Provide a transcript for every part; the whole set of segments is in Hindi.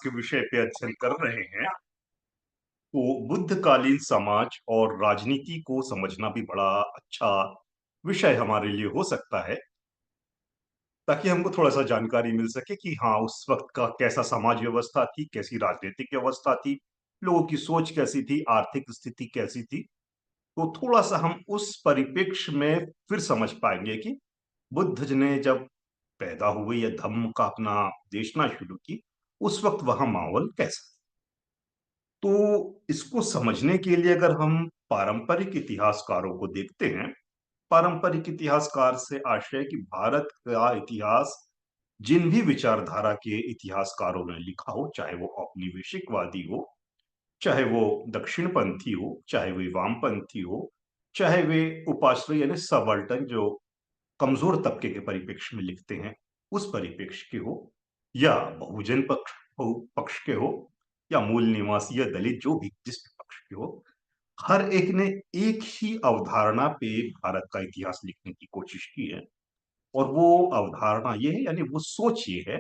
के विषय पे अध्ययन कर रहे हैं, तो बुद्धकालीन समाज और राजनीति को समझना भी बड़ा अच्छा विषय हमारे लिए हो सकता है, ताकि हमको थोड़ा-सा जानकारी मिल सके कि हाँ, उस वक़्त का कैसा समाज व्यवस्था थी, कैसी राजनीतिक व्यवस्था थी, लोगों की सोच कैसी थी, आर्थिक स्थिति कैसी थी। तो थोड़ा-सा हम उस परिप्रेक्ष्य में फिर समझ पाएँगे कि बुद्ध ज ने जब पैदा हुए या धम्म का अपना देशना शुरू की, उस वक़्त वहाँ माहौल कैसा था? तो इसको समझने के लिए अगर हम पारंपरिक इतिहासकारों को देखते हैं, पारंपरिक इतिहासकार से आशय है कि भारत का इतिहास जिन भी विचारधारा के इतिहासकारों ने लिखा हो, चाहे वो औपनिवेशिकवादी हो, चाहे वो दक्षिणपंथी हो, चाहे वे वामपंथी हो, चाहे वे उपाश्रय यानी सबअल्टर्न जो कमजोर तबके के परिप्रेक्ष्य में लिखते हैं, उस परिप्रेक्ष्य के हो, या बहुजन पक्ष के हो, या मूल निवासी या दलित जो भी जिस भी पक्ष के हो, हर एक ने एक ही अवधारणा पे भारत का इतिहास लिखने की कोशिश की है। और वो अवधारणा ये है, यानी वो सोच ये है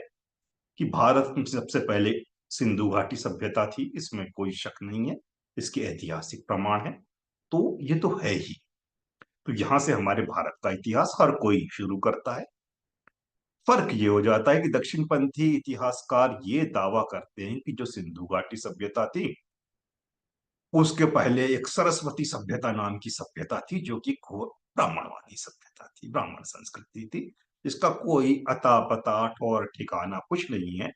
कि भारत में सबसे पहले सिंधु घाटी सभ्यता थी, इसमें कोई शक नहीं है, इसके ऐतिहासिक प्रमाण है, तो ये तो है ही। तो यहां से हमारे भारत का इतिहास हर कोई शुरू करता है। फर्क ये हो जाता है कि दक्षिणपंथी इतिहासकार ये दावा करते हैं कि जो सिंधु घाटी सभ्यता थी, उसके पहले एक सरस्वती सभ्यता नाम की सभ्यता थी, जो कि घोर ब्राह्मणवादी सभ्यता थी, ब्राह्मण संस्कृति थी। इसका कोई अता पता ठौर ठिकाना कुछ नहीं है।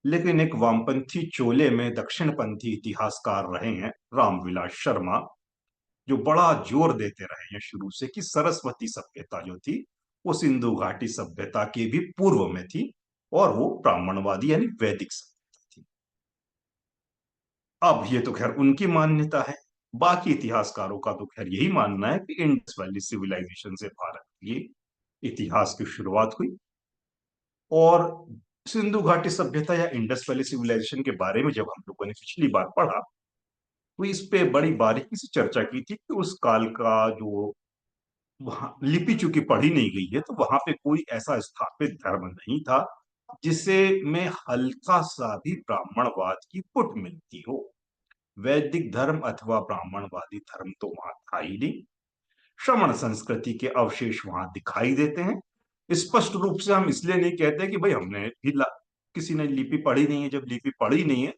लेकिन एक वामपंथी चोले में दक्षिणपंथी इतिहासकार रहे हैं, रामविलास शर्मा, जो बड़ा जोर देते रहे हैं शुरू से कि सरस्वती सभ्यता जो थी, वो सिंधु घाटी सभ्यता के भी पूर्व में थी, और वो ब्राह्मणवादी यानी वैदिक सभ्यता थी। अब ये तो खैर उनकी मान्यता है। बाकी इतिहासकारों का तो खैर यही मानना है कि इंडस वैली सिविलाइजेशन से भारत की इतिहास की शुरुआत हुई। और सिंधु घाटी सभ्यता या इंडस वैली सिविलाइजेशन के बारे में जब हम लोगों ने पिछली बार पढ़ा, तो इस पे बड़ी बारीकी से चर्चा की थी कि उस काल का जो वहां लिपि चूंकि पढ़ी नहीं गई है, तो वहां पे कोई ऐसा स्थापित धर्म नहीं था जिसे में हल्का सा भी ब्राह्मणवाद की पुट मिलती हो। वैदिक धर्म अथवा ब्राह्मणवादी धर्म तो वहां था ही नहीं। श्रमण संस्कृति के अवशेष वहां दिखाई देते हैं। स्पष्ट रूप से हम इसलिए नहीं कहते कि भाई हमने भी किसी ने लिपि पढ़ी नहीं है। जब लिपि पढ़ी नहीं है,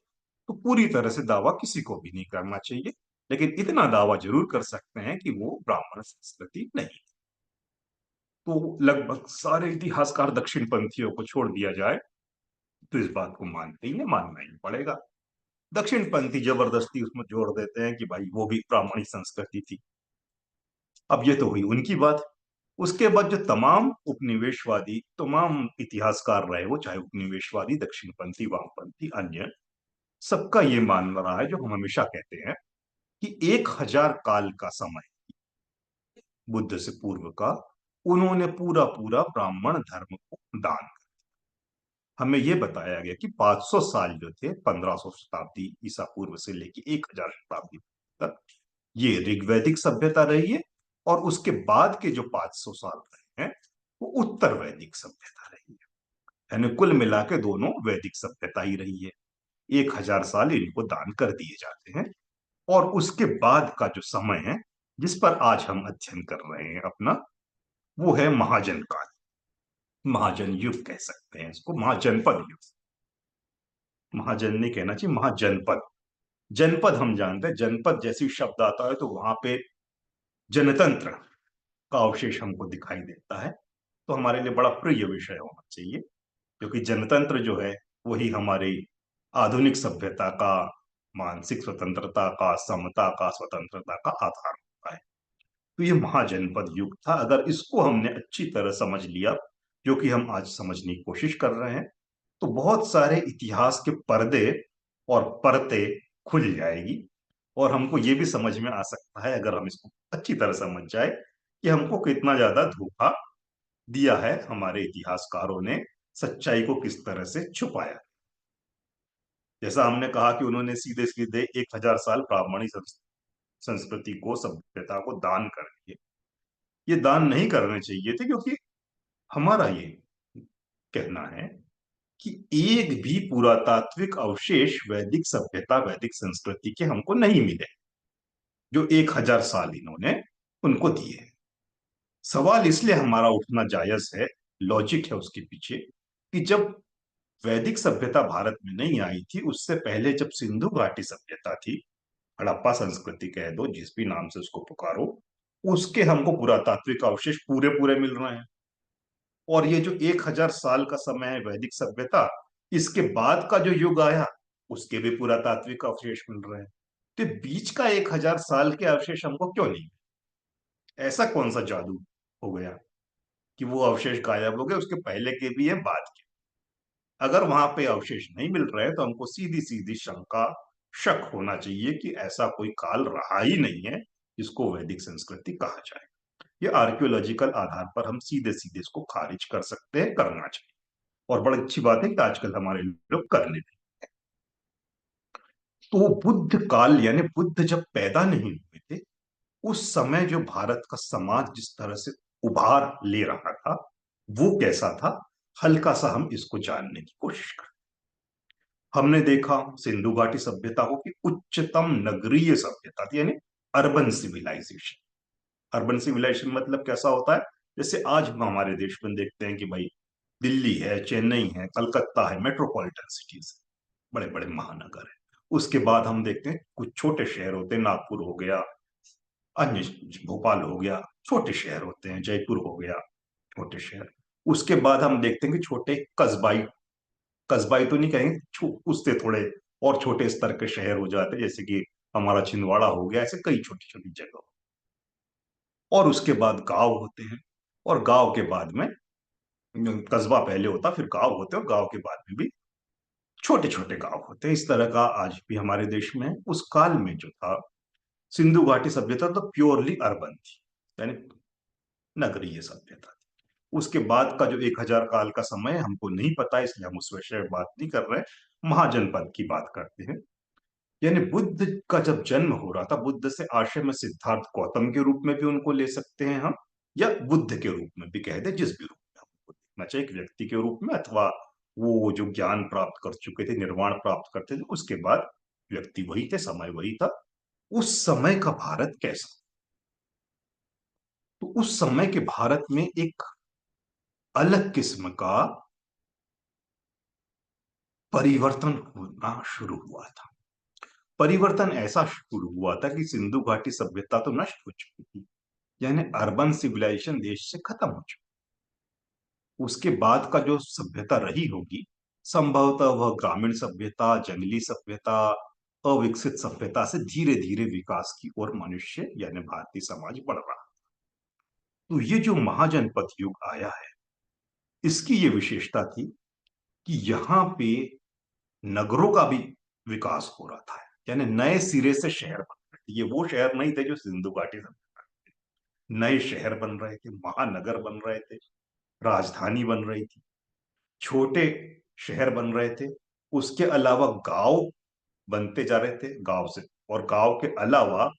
तो पूरी तरह से दावा किसी को भी नहीं करना चाहिए, लेकिन इतना दावा जरूर कर सकते हैं कि वो ब्राह्मण संस्कृति नहीं। तो लगभग सारे इतिहासकार दक्षिणपंथियों को छोड़ दिया जाए, तो इस बात को मानते ही है, मानना ही पड़ेगा। दक्षिणपंथी जबरदस्ती उसमें जोड़ देते हैं कि भाई वो भी ब्राह्मणी संस्कृति थी। अब ये तो हुई उनकी बात। उसके बाद जो तमाम उपनिवेशवादी, तमाम इतिहासकार रहे, वो चाहे उपनिवेशवादी, दक्षिणपंथी, वामपंथी, अन्य, सबका ये मानना रहा है, जो हम हमेशा कहते हैं, कि 1000 काल का समय बुद्ध से पूर्व का, उन्होंने पूरा पूरा ब्राह्मण धर्म को दान। हमें यह बताया गया कि 500 साल जो थे, 1500 शताब्दी ईसा पूर्व से लेके 1000 शताब्दी तक, ये ऋग्वैदिक सभ्यता रही है। और उसके बाद के जो 500 साल रहे हैं, वो उत्तर वैदिक सभ्यता रही है। यानी कुल मिला के दोनों वैदिक सभ्यता ही रही है। 1000 साल इनको दान कर दिए जाते हैं। और उसके बाद का जो समय है, जिस पर आज हम अध्ययन कर रहे हैं अपना, वो है महाजन काल। महाजन युग कह सकते हैं इसको, महाजनपद युग। महाजन नहीं कहना चाहिए, महाजनपद। जनपद हम जानते हैं, जनपद जैसी शब्द आता है तो वहां पे जनतंत्र का अवशेष हमको दिखाई देता है। तो हमारे लिए बड़ा प्रिय विषय होना चाहिए, क्योंकि जनतंत्र जो है, वही हमारी आधुनिक सभ्यता का, मानसिक स्वतंत्रता का, समता का, स्वतंत्रता का आधार होता है। तो ये महाजनपद युग था। अगर इसको हमने अच्छी तरह समझ लिया, जो कि हम आज समझने की कोशिश कर रहे हैं, तो बहुत सारे इतिहास के पर्दे और परतें खुल जाएगी। और हमको ये भी समझ में आ सकता है, अगर हम इसको अच्छी तरह समझ जाए, कि हमको कितना ज्यादा धोखा दिया है हमारे इतिहासकारों ने, सच्चाई को किस तरह से छुपाया। जैसा हमने कहा कि उन्होंने सीधे सीधे 1000 साल ब्राह्मणी संस्कृति को, सभ्यता को दान कर दिए। ये दान नहीं करने चाहिए थे, क्योंकि हमारा ये कहना है कि एक भी पुरातात्विक अवशेष वैदिक सभ्यता वैदिक संस्कृति के हमको नहीं मिले, जो 1000 साल इन्होंने उनको दिए। सवाल इसलिए हमारा उठना जायज है, लॉजिक है उसके पीछे, कि जब वैदिक सभ्यता भारत में नहीं आई थी, उससे पहले जब सिंधु घाटी सभ्यता थी, हड़प्पा संस्कृति कह दो, जिस भी नाम से उसको पुकारो, उसके हमको पुरातात्विक अवशेष पूरे पूरे मिल रहे हैं। और ये जो 1000 साल का समय है वैदिक सभ्यता, इसके बाद का जो युग आया, उसके भी पुरातात्विक अवशेष मिल रहे हैं। तो बीच का 1000 साल के अवशेष हमको क्यों नहीं? ऐसा कौन सा जादू हो गया कि वो अवशेष गायब हो गए? उसके पहले के भी है, बाद के। अगर वहां पे अवशेष नहीं मिल रहे तो हमको सीधी सीधी शंका, शक होना चाहिए कि ऐसा कोई काल रहा ही नहीं है जिसको वैदिक संस्कृति कहा जाए। ये आर्कियोलॉजिकल आधार पर हम सीधे सीधे इसको खारिज कर सकते हैं, करना चाहिए। और बड़ी अच्छी बात है कि आजकल हमारे लोग करने लगे। तो बुद्ध काल यानी बुद्ध जब पैदा नहीं हुए थे, उस समय जो भारत का समाज जिस तरह से उभार ले रहा था, वो कैसा था, हल्का सा हम इसको जानने की कोशिश करें। हमने देखा सिंधु घाटी सभ्यता को कि उच्चतम नगरीय सभ्यता थी, यानी अर्बन सिविलाइजेशन। अर्बन सिविलाइजेशन मतलब कैसा होता है? जैसे आज हम हमारे देश में देखते हैं कि भाई दिल्ली है, चेन्नई है, कलकत्ता है, मेट्रोपॉलिटन सिटीज, बड़े बड़े महानगर है। उसके बाद हम देखते हैं कुछ छोटे शहर होते हैं, नागपुर हो गया, अन्य भोपाल हो गया, छोटे शहर होते हैं, जयपुर हो गया, छोटे शहर। उसके बाद हम देखते हैं कि छोटे कस्बाई, कस्बाई तो नहीं कहेंगे, उससे थोड़े और छोटे स्तर के शहर हो जाते हैं, जैसे कि हमारा छिंदवाड़ा हो गया, ऐसे कई छोटी छोटी जगह। और उसके बाद गांव होते हैं, और गांव के बाद में कस्बा पहले होता, फिर गांव होते हैं, और गांव के बाद में भी छोटे छोटे गांव होते हैं। इस तरह का आज भी हमारे देश में है। उस काल में जो था, सिंधु घाटी सभ्यता तो प्योरली अर्बन थी, यानी नगरीय सभ्यता थी। उसके बाद का जो 1000 काल का समय हमको नहीं पता, इसलिए हम उस विषय में बात नहीं कर रहे हैं, महाजनपद की बात करते हैं। यानी बुद्ध का जब जन्म हो रहा था, बुद्ध से आशय में सिद्धार्थ गौतम के रूप में भी उनको ले सकते हैं हम, या बुद्ध के रूप में भी कह दे, जिस भी रूप में हमको देखना चाहिए, एक व्यक्ति के रूप में, अथवा वो जो ज्ञान प्राप्त कर चुके थे, निर्वाण प्राप्त करते थे, उसके बाद व्यक्ति वही थे, समय वही था। उस समय का भारत कैसा? तो उस समय के भारत में एक अलग किस्म का परिवर्तन होना शुरू हुआ था। परिवर्तन ऐसा शुरू हुआ था कि सिंधु घाटी सभ्यता तो नष्ट हो चुकी थी, यानी अर्बन सिविलाइजेशन देश से खत्म हो चुकी। उसके बाद का जो सभ्यता रही होगी, संभवतः वह ग्रामीण सभ्यता, जंगली सभ्यता, अविकसित सभ्यता से धीरे धीरे विकास की ओर मनुष्य यानी भारतीय समाज बढ़ रहा। तो ये जो महाजनपद युग आया है, इसकी ये विशेषता थी कि यहाँ पे नगरों का भी विकास हो रहा था, यानी नए सिरे से शहर बन रहे थे। ये वो शहर नहीं थे जो सिंधु घाटी सभ्यता, नए शहर बन रहे थे, महानगर बन रहे थे, राजधानी बन रही थी, छोटे शहर बन रहे थे। उसके अलावा गांव बनते जा रहे थे, गांव से, और गांव के अलावा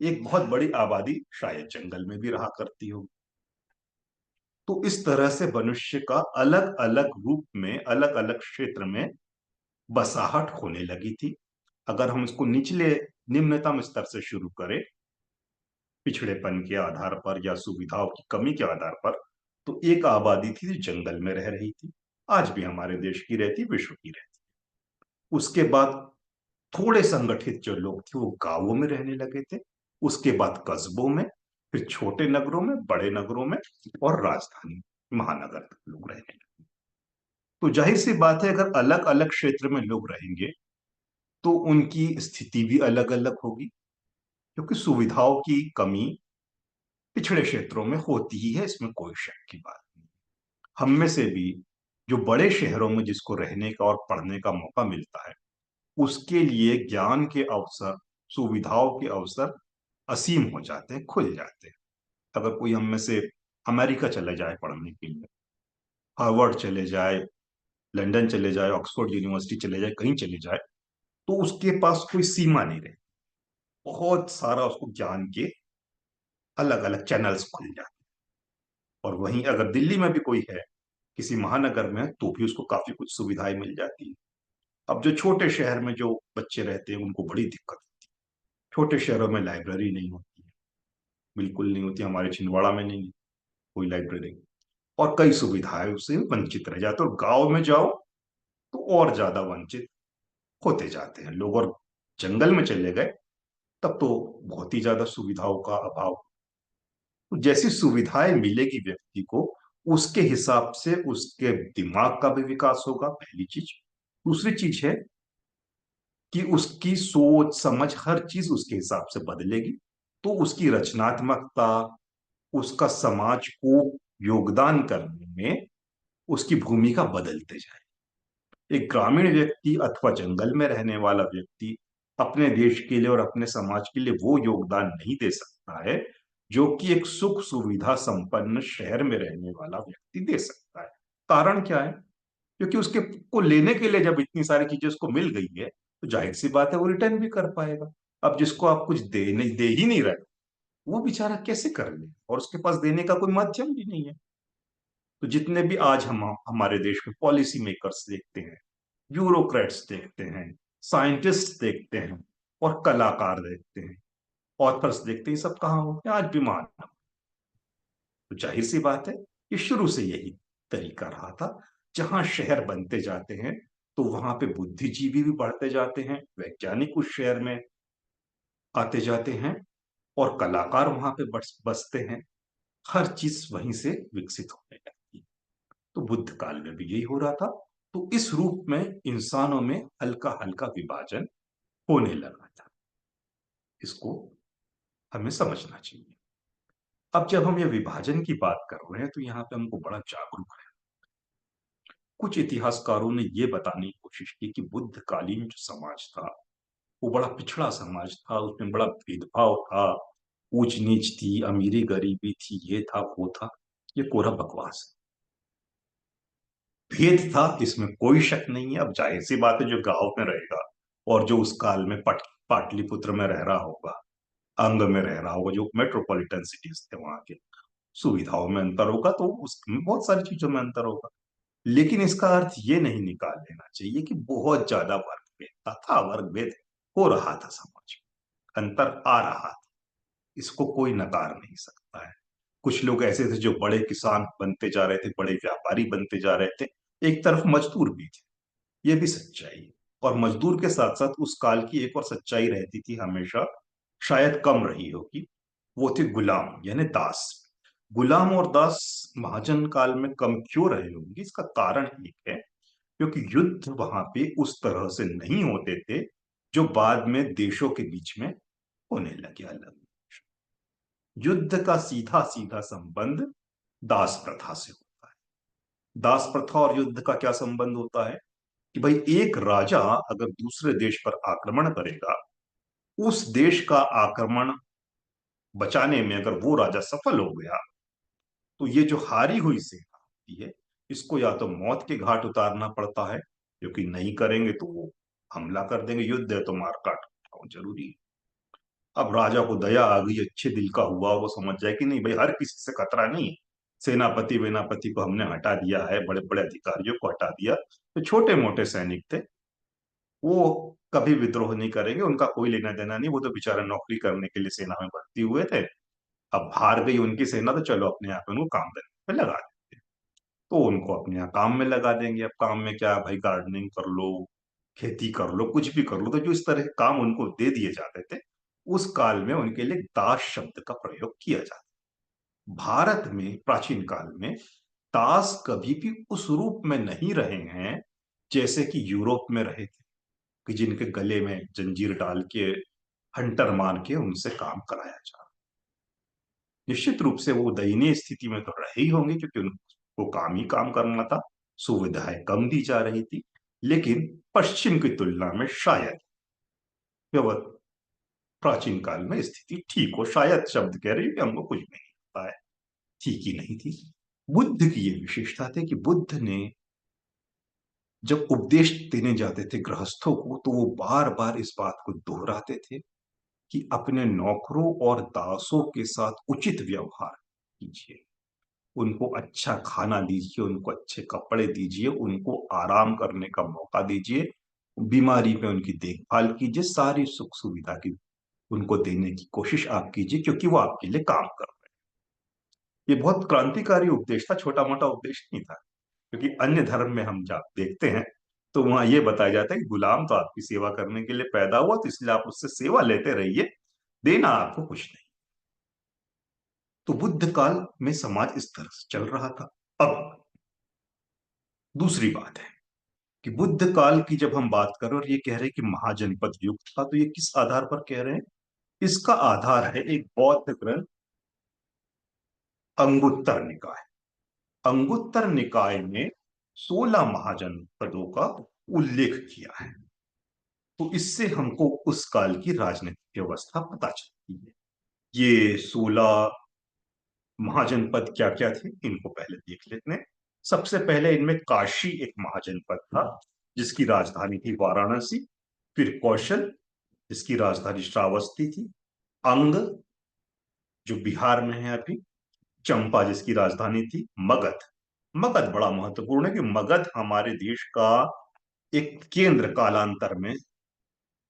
एक बहुत बड़ी आबादी शायद जंगल में भी रहा करती हो। तो इस तरह से मनुष्य का अलग अलग रूप में, अलग अलग क्षेत्र में बसाहट होने लगी थी। अगर हम इसको निचले, निम्नतम स्तर से शुरू करें, पिछड़ेपन के आधार पर या सुविधाओं की कमी के आधार पर, तो एक आबादी थी जो जंगल में रह रही थी, आज भी हमारे देश की रहती, विश्व की रहती। उसके बाद थोड़े संगठित जो लोग थे वो गांवों में रहने लगे थे, उसके बाद कस्बों में, फिर छोटे नगरों में, बड़े नगरों में, और राजधानी महानगर तक लोग रहने लगे। तो जाहिर सी बात है, अगर अलग अलग क्षेत्र में लोग रहेंगे तो उनकी स्थिति भी अलग अलग होगी, क्योंकि सुविधाओं की कमी पिछड़े क्षेत्रों में होती ही है, इसमें कोई शक की बात नहीं। हम में से भी जो बड़े शहरों में जिसको रहने का और पढ़ने का मौका मिलता है, उसके लिए ज्ञान के अवसर, सुविधाओं के अवसर असीम हो जाते हैं, खुल जाते हैं। अगर कोई हम में से अमेरिका चले जाए पढ़ने के लिए, हार्वर्ड चले जाए, लंदन चले जाए, ऑक्सफोर्ड यूनिवर्सिटी चले जाए, कहीं चले जाए, तो उसके पास कोई सीमा नहीं रहे, बहुत सारा उसको ज्ञान के अलग अलग चैनल्स खुल जाते हैं। और वहीं अगर दिल्ली में भी कोई है किसी महानगर में है तो भी उसको काफी कुछ सुविधाएं मिल जाती है। अब जो छोटे शहर में जो बच्चे रहते हैं उनको बड़ी दिक्कत होती है। छोटे शहरों में लाइब्रेरी नहीं होती है, बिल्कुल नहीं होती। हमारे छिंदवाड़ा में नहीं है कोई लाइब्रेरी, और कई सुविधाएं उससे वंचित रह जाते हैं। और गांव में जाओ तो और ज्यादा वंचित होते जाते हैं लोग। और जंगल में चले गए तब तो बहुत ही ज्यादा सुविधाओं का अभाव। तो जैसी सुविधाएं मिलेगी व्यक्ति को, उसके हिसाब से उसके दिमाग का भी विकास होगा, पहली चीज। दूसरी चीज है कि उसकी सोच समझ हर चीज उसके हिसाब से बदलेगी। तो उसकी रचनात्मकता, उसका समाज को योगदान करने में उसकी भूमिका बदलते जाए। एक ग्रामीण व्यक्ति अथवा जंगल में रहने वाला व्यक्ति अपने देश के लिए और अपने समाज के लिए वो योगदान नहीं दे सकता है जो कि एक सुख सुविधा संपन्न शहर में रहने वाला व्यक्ति दे सकता है। कारण क्या है? क्योंकि उसके को लेने के लिए जब इतनी सारी चीजें उसको मिल गई है तो जाहिर सी बात है वो रिटर्न भी कर पाएगा। अब जिसको आप कुछ दे ही नहीं रहे, वो बेचारा कैसे कर ले? और उसके पास देने का कोई माध्यम भी नहीं है। तो जितने भी आज हम हमारे देश में पॉलिसी मेकर्स देखते हैं, ब्यूरोक्रेट्स देखते हैं, साइंटिस्ट देखते हैं, और कलाकार देखते हैं, ऑथर्स देखते हैं, ये सब कहाँ होते हैं? आज भी महान। तो जाहिर सी बात है कि शुरू से यही तरीका रहा था। जहां शहर बनते जाते हैं तो वहां पे बुद्धिजीवी भी बढ़ते जाते हैं, वैज्ञानिक उस शहर में आते जाते हैं, और कलाकार वहां पे बसते हैं। हर चीज वहीं से विकसित होने लगती है। तो बुद्ध काल में भी यही हो रहा था। तो इस रूप में इंसानों में हल्का हल्का विभाजन होने लगा था। इसको हमें समझना चाहिए। अब जब हम ये विभाजन की बात कर रहे हैं तो यहाँ पे हमको बड़ा जागरूक है। कुछ इतिहासकारों ने ये बताने की कोशिश की कि बुद्ध कालीन जो समाज था वो बड़ा पिछड़ा समाज था, उसमें बड़ा भेदभाव था, ऊंच नीच थी, अमीरी गरीबी थी, ये था वो था। ये कोरा बकवास है। भेद था इसमें कोई शक नहीं है। अब जाहिर सी बात है जो गांव में रहेगा और जो उस काल में पाटलिपुत्र में रह रहा होगा, अंग में रह रहा होगा, जो मेट्रोपॉलिटन सिटीज थे वहां के, सुविधाओं में अंतर होगा तो उसमें बहुत सारी चीजों में अंतर होगा। लेकिन इसका अर्थ ये नहीं निकाल लेना चाहिए कि बहुत ज्यादा वर्ग भेद था। वर्ग भेद हो रहा था समाज में, अंतर आ रहा था, इसको कोई नकार नहीं सकता है। कुछ लोग ऐसे थे जो बड़े किसान बनते जा रहे थे, बड़े व्यापारी बनते जा रहे थे। एक तरफ मजदूर भी थे, ये भी सच्चाई है। और मजदूर के साथ साथ उस काल की एक और सच्चाई रहती थी हमेशा, शायद कम रही होगी, वो थे गुलाम यानी दास। गुलाम और दास महाजन काल में कम क्यों रहे होंगे? इसका कारण एक है, क्योंकि युद्ध वहां पे उस तरह से नहीं होते थे जो बाद में देशों के बीच में होने लगे अलग। युद्ध का सीधा सीधा संबंध दास प्रथा से होता है। दास प्रथा और युद्ध का क्या संबंध होता है कि भाई एक राजा अगर दूसरे देश पर आक्रमण करेगा, उस देश का आक्रमण बचाने में अगर वो राजा सफल हो गया तो ये जो हारी हुई सेना होती है, इसको या तो मौत के घाट उतारना पड़ता है, क्योंकि नहीं करेंगे तो वो हमला कर देंगे। युद्ध है तो मार काट जरूरी है। अब राजा को दया आ गई, अच्छे दिल का हुआ, वो समझ जाए कि नहीं भाई हर किसी से खतरा नहीं है, सेनापति वेनापति को हमने हटा दिया है, बड़े बड़े अधिकारियों को हटा दिया, तो छोटे मोटे सैनिक थे वो कभी विद्रोह नहीं करेंगे, उनका कोई लेना देना नहीं, वो तो बेचारे नौकरी करने के लिए सेना में भर्ती हुए थे। अब हार गई उनकी सेना तो चलो अपने आप उनको काम करने पे लगा देते हैं। तो उनको अपने यहाँ काम में लगा देंगे। अब काम में क्या भाई, गार्डनिंग कर लो, खेती कर लो, कुछ भी कर लो। तो जो इस तरह के काम उनको दे दिए जाते थे, उस काल में उनके लिए दास शब्द का प्रयोग किया जाता। भारत में प्राचीन काल में दास कभी भी उस रूप में नहीं रहे हैं जैसे कि यूरोप में रहे थे, कि जिनके गले में जंजीर डाल के हंटर मान के उनसे काम कराया जा। निश्चित रूप से वो दयनीय स्थिति में तो रहे ही होंगे, क्योंकि उनको काम ही काम करना था, सुविधाएं कम दी जा रही थी। लेकिन पश्चिम की तुलना में शायद व्यवहार प्राचीन काल में स्थिति ठीक हो। शायद शब्द कह रही है कि हमको कुछ नहीं पता है, ठीक ही नहीं थी। बुद्ध की ये विशेषता थी कि बुद्ध ने जब उपदेश देने जाते थे गृहस्थों को तो वो बार बार इस बात को दोहराते थे कि अपने नौकरों और दासों के साथ उचित व्यवहार कीजिए। उनको अच्छा खाना दीजिए, उनको अच्छे कपड़े दीजिए, उनको आराम करने का मौका दीजिए, बीमारी पे उनकी देखभाल कीजिए, सारी सुख सुविधा की उनको देने की कोशिश आप कीजिए, क्योंकि वो आपके लिए काम कर रहे हैं। ये बहुत क्रांतिकारी उपदेश था, छोटा मोटा उपदेश नहीं था। क्योंकि अन्य धर्म में हम जब देखते हैं तो वहां ये बताया जाता है कि गुलाम तो आपकी सेवा करने के लिए पैदा हुआ, तो इसलिए आप उससे सेवा लेते रहिए, देना आपको कुछ नहीं। तो बुद्ध काल में समाज इस तरह से चल रहा था। अब दूसरी बात है कि बुद्ध काल की जब हम बात कर रहे हैं और ये कह रहे हैं कि महाजनपद युग था, तो ये किस आधार पर कह रहे हैं? इसका आधार है एक बौद्ध ग्रंथ अंगुत्तर निकाय। अंगुत्तर निकाय में 16 महाजनपदों का उल्लेख किया है। तो इससे हमको उस काल की राजनीतिक व्यवस्था पता चलती है। ये 16 महाजनपद क्या क्या थे, इनको पहले देख लेते हैं। सबसे पहले इनमें काशी एक महाजनपद था, जिसकी राजधानी थी वाराणसी। फिर कौशल, जिसकी राजधानी श्रावस्ती थी। अंग, जो बिहार में है अभी। चंपा, जिसकी राजधानी थी। मगध। मगध बड़ा महत्वपूर्ण है कि मगध हमारे देश का एक केंद्र कालांतर में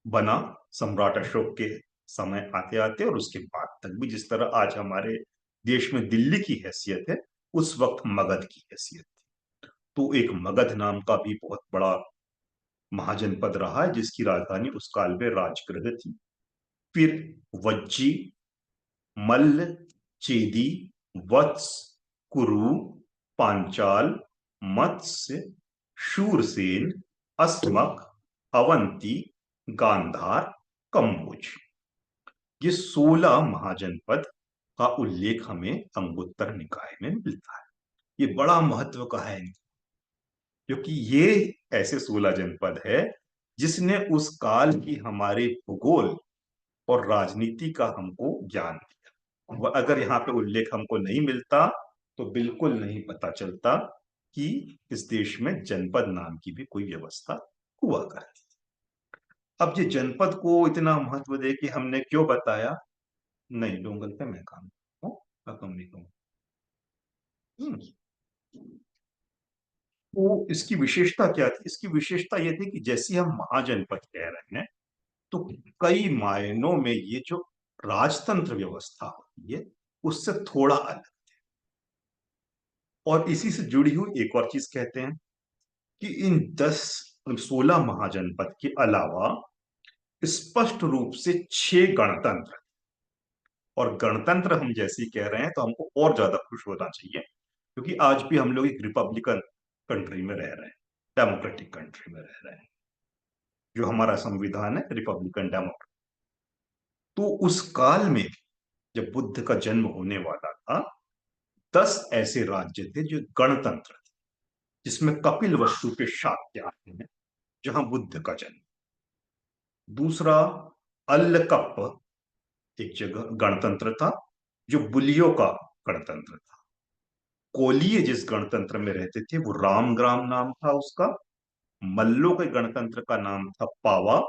बना, सम्राट अशोक के समय आते आते, और उसके बाद तक भी जिस तरह आज हमारे देश में दिल्ली की हैसियत है, उस वक्त मगध की हैसियत थी। तो एक मगध नाम का भी बहुत बड़ा महाजनपद रहा है, जिसकी राजधानी उस काल में राजगृह थी। फिर वज्जी, मल्ल, चेदी, वत्स, कुरु, पांचाल, मत्स्य, शूरसेन, अस्मक, अवंती, गांधार, कम्बुज। ये 16 महाजनपद का उल्लेख हमें अंगुत्तर निकाय में मिलता है। ये बड़ा महत्व का है, क्योंकि ये ऐसे 16 जनपद है जिसने उस काल की हमारे भूगोल और राजनीति का हमको ज्ञान दिया। अगर यहाँ पे उल्लेख हमको नहीं मिलता तो बिल्कुल नहीं पता चलता कि इस देश में जनपद नाम की भी कोई व्यवस्था हुआ करती। अब ये जनपद को इतना महत्व दे के हमने क्यों बताया? नहीं, डोंगल पे मैं काम खत्म नहीं कहूँ। तो इसकी विशेषता क्या थी? इसकी विशेषता यह थी कि जैसे हम महाजनपद कह रहे हैं, तो कई मायनों में ये जो राजतंत्र व्यवस्था होती है उससे थोड़ा अलग। और इसी से जुड़ी हुई एक और चीज कहते हैं कि इन 16 महाजनपद के अलावा स्पष्ट रूप से 6 गणतंत्र। और गणतंत्र हम जैसे ही कह रहे हैं तो हमको और ज्यादा खुश होना चाहिए, क्योंकि आज भी हम लोग एक रिपब्लिकन कंट्री में रह रहे हैं, डेमोक्रेटिक कंट्री में रह रहे हैं। जो हमारा संविधान है रिपब्लिकन डेमोक्रेट। तो उस काल में जब बुद्ध का जन्म होने वाला था, 10 ऐसे राज्य थे जो गणतंत्र थे, जिसमें कपिल वस्तु के शाक्य आते हैं, जहां बुद्ध का जन्म। दूसरा, अल्लकप्प एक जगह गणतंत्र था, जो बुलियों का गणतंत्र था। कोलिय जिस गणतंत्र में रहते थे वो रामग्राम नाम था उसका। मल्लों के गणतंत्र का नाम था पावा।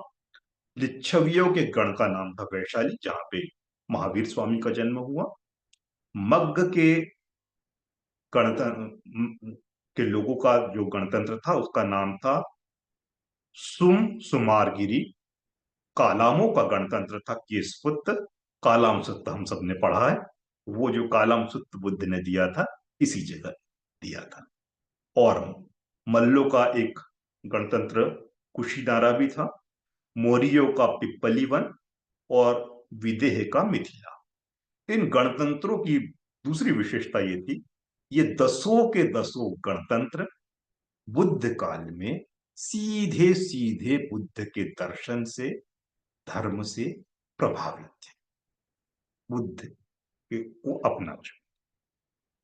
लिच्छवियों के गण का नाम था वैशाली, जहां पे महावीर स्वामी का जन्म हुआ। मग्ग के गणतंत्र के लोगों का जो गणतंत्र था उसका नाम था सुमारगिरी। कालामों का गणतंत्र था केसपुत। कालाम सुत्त हम सबने पढ़ा है, वो जो कालाम सुत्त बुद्ध ने दिया था, इसी जगह दिया था। और मल्लों का एक गणतंत्र कुशीनारा भी था। मौर्यों का पिप्पली वन, और विदेह का मिथिला। इन गणतंत्रों की दूसरी विशेषता ये थी, ये दसों के दसों गणतंत्र बुद्ध काल में सीधे सीधे बुद्ध के दर्शन से, धर्म से प्रभावित थे। बुद्ध के को अपना,